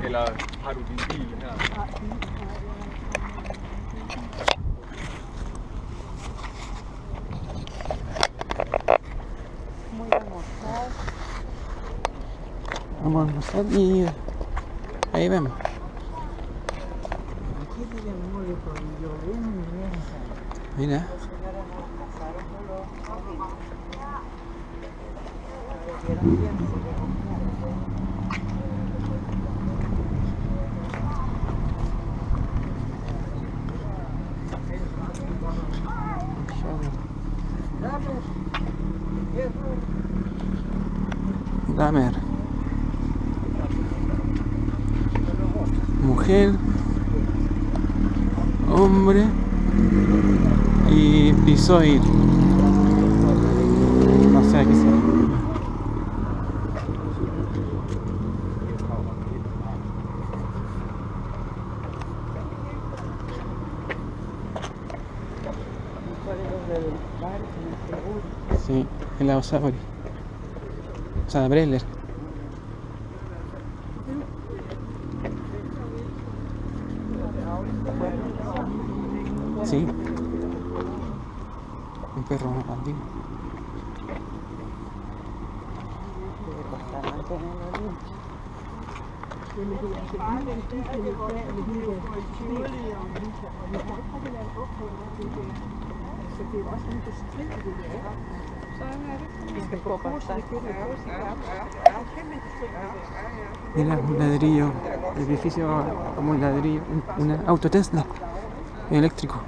Eller har du din bil her? Vamos a almorzar y ahí vemos. Mira. Damer. Mujer, hombre y pisoir. No sé a qué sea. Sí, el Osabori. O sea, Breller. Sí. Un perro andino. Debe costar mantenerlo limpio. Mira, un ladrillo, el edificio como un ladrillo, un auto Tesla eléctrico.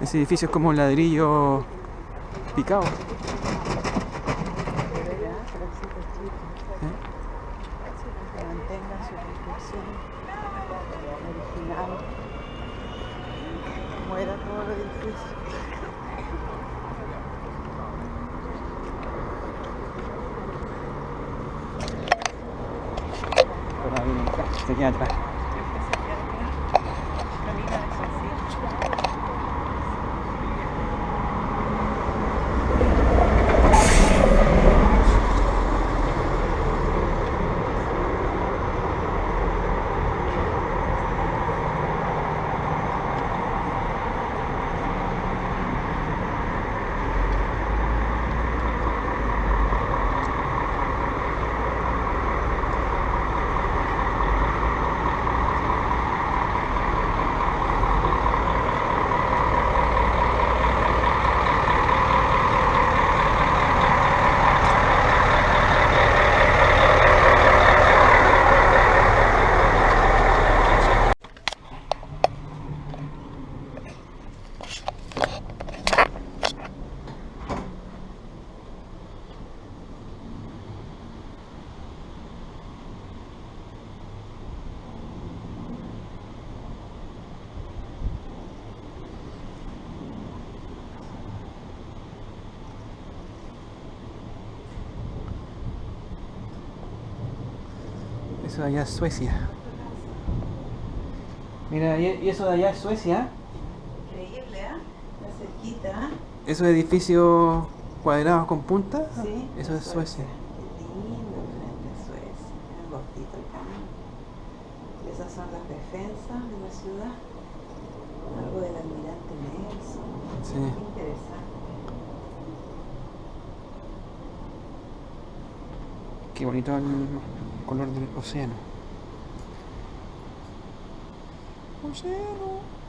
Ese edificio es como un ladrillo picado. Que mantenga su construcción original. Muera todo el edificio. Pero ahí no, se queda atrás. Eso de allá es Suecia. Mira, y eso de allá es Suecia. Increíble, ¿eh? La cerquita. Esos edificios cuadrados con punta, Sí, eso es Suecia. Qué lindo frente a Suecia. Es gordito el camino. Esas son las defensas de la ciudad. Algo del almirante Nelson. Sí. Qué interesante. Qué bonito el color del océano. Océano.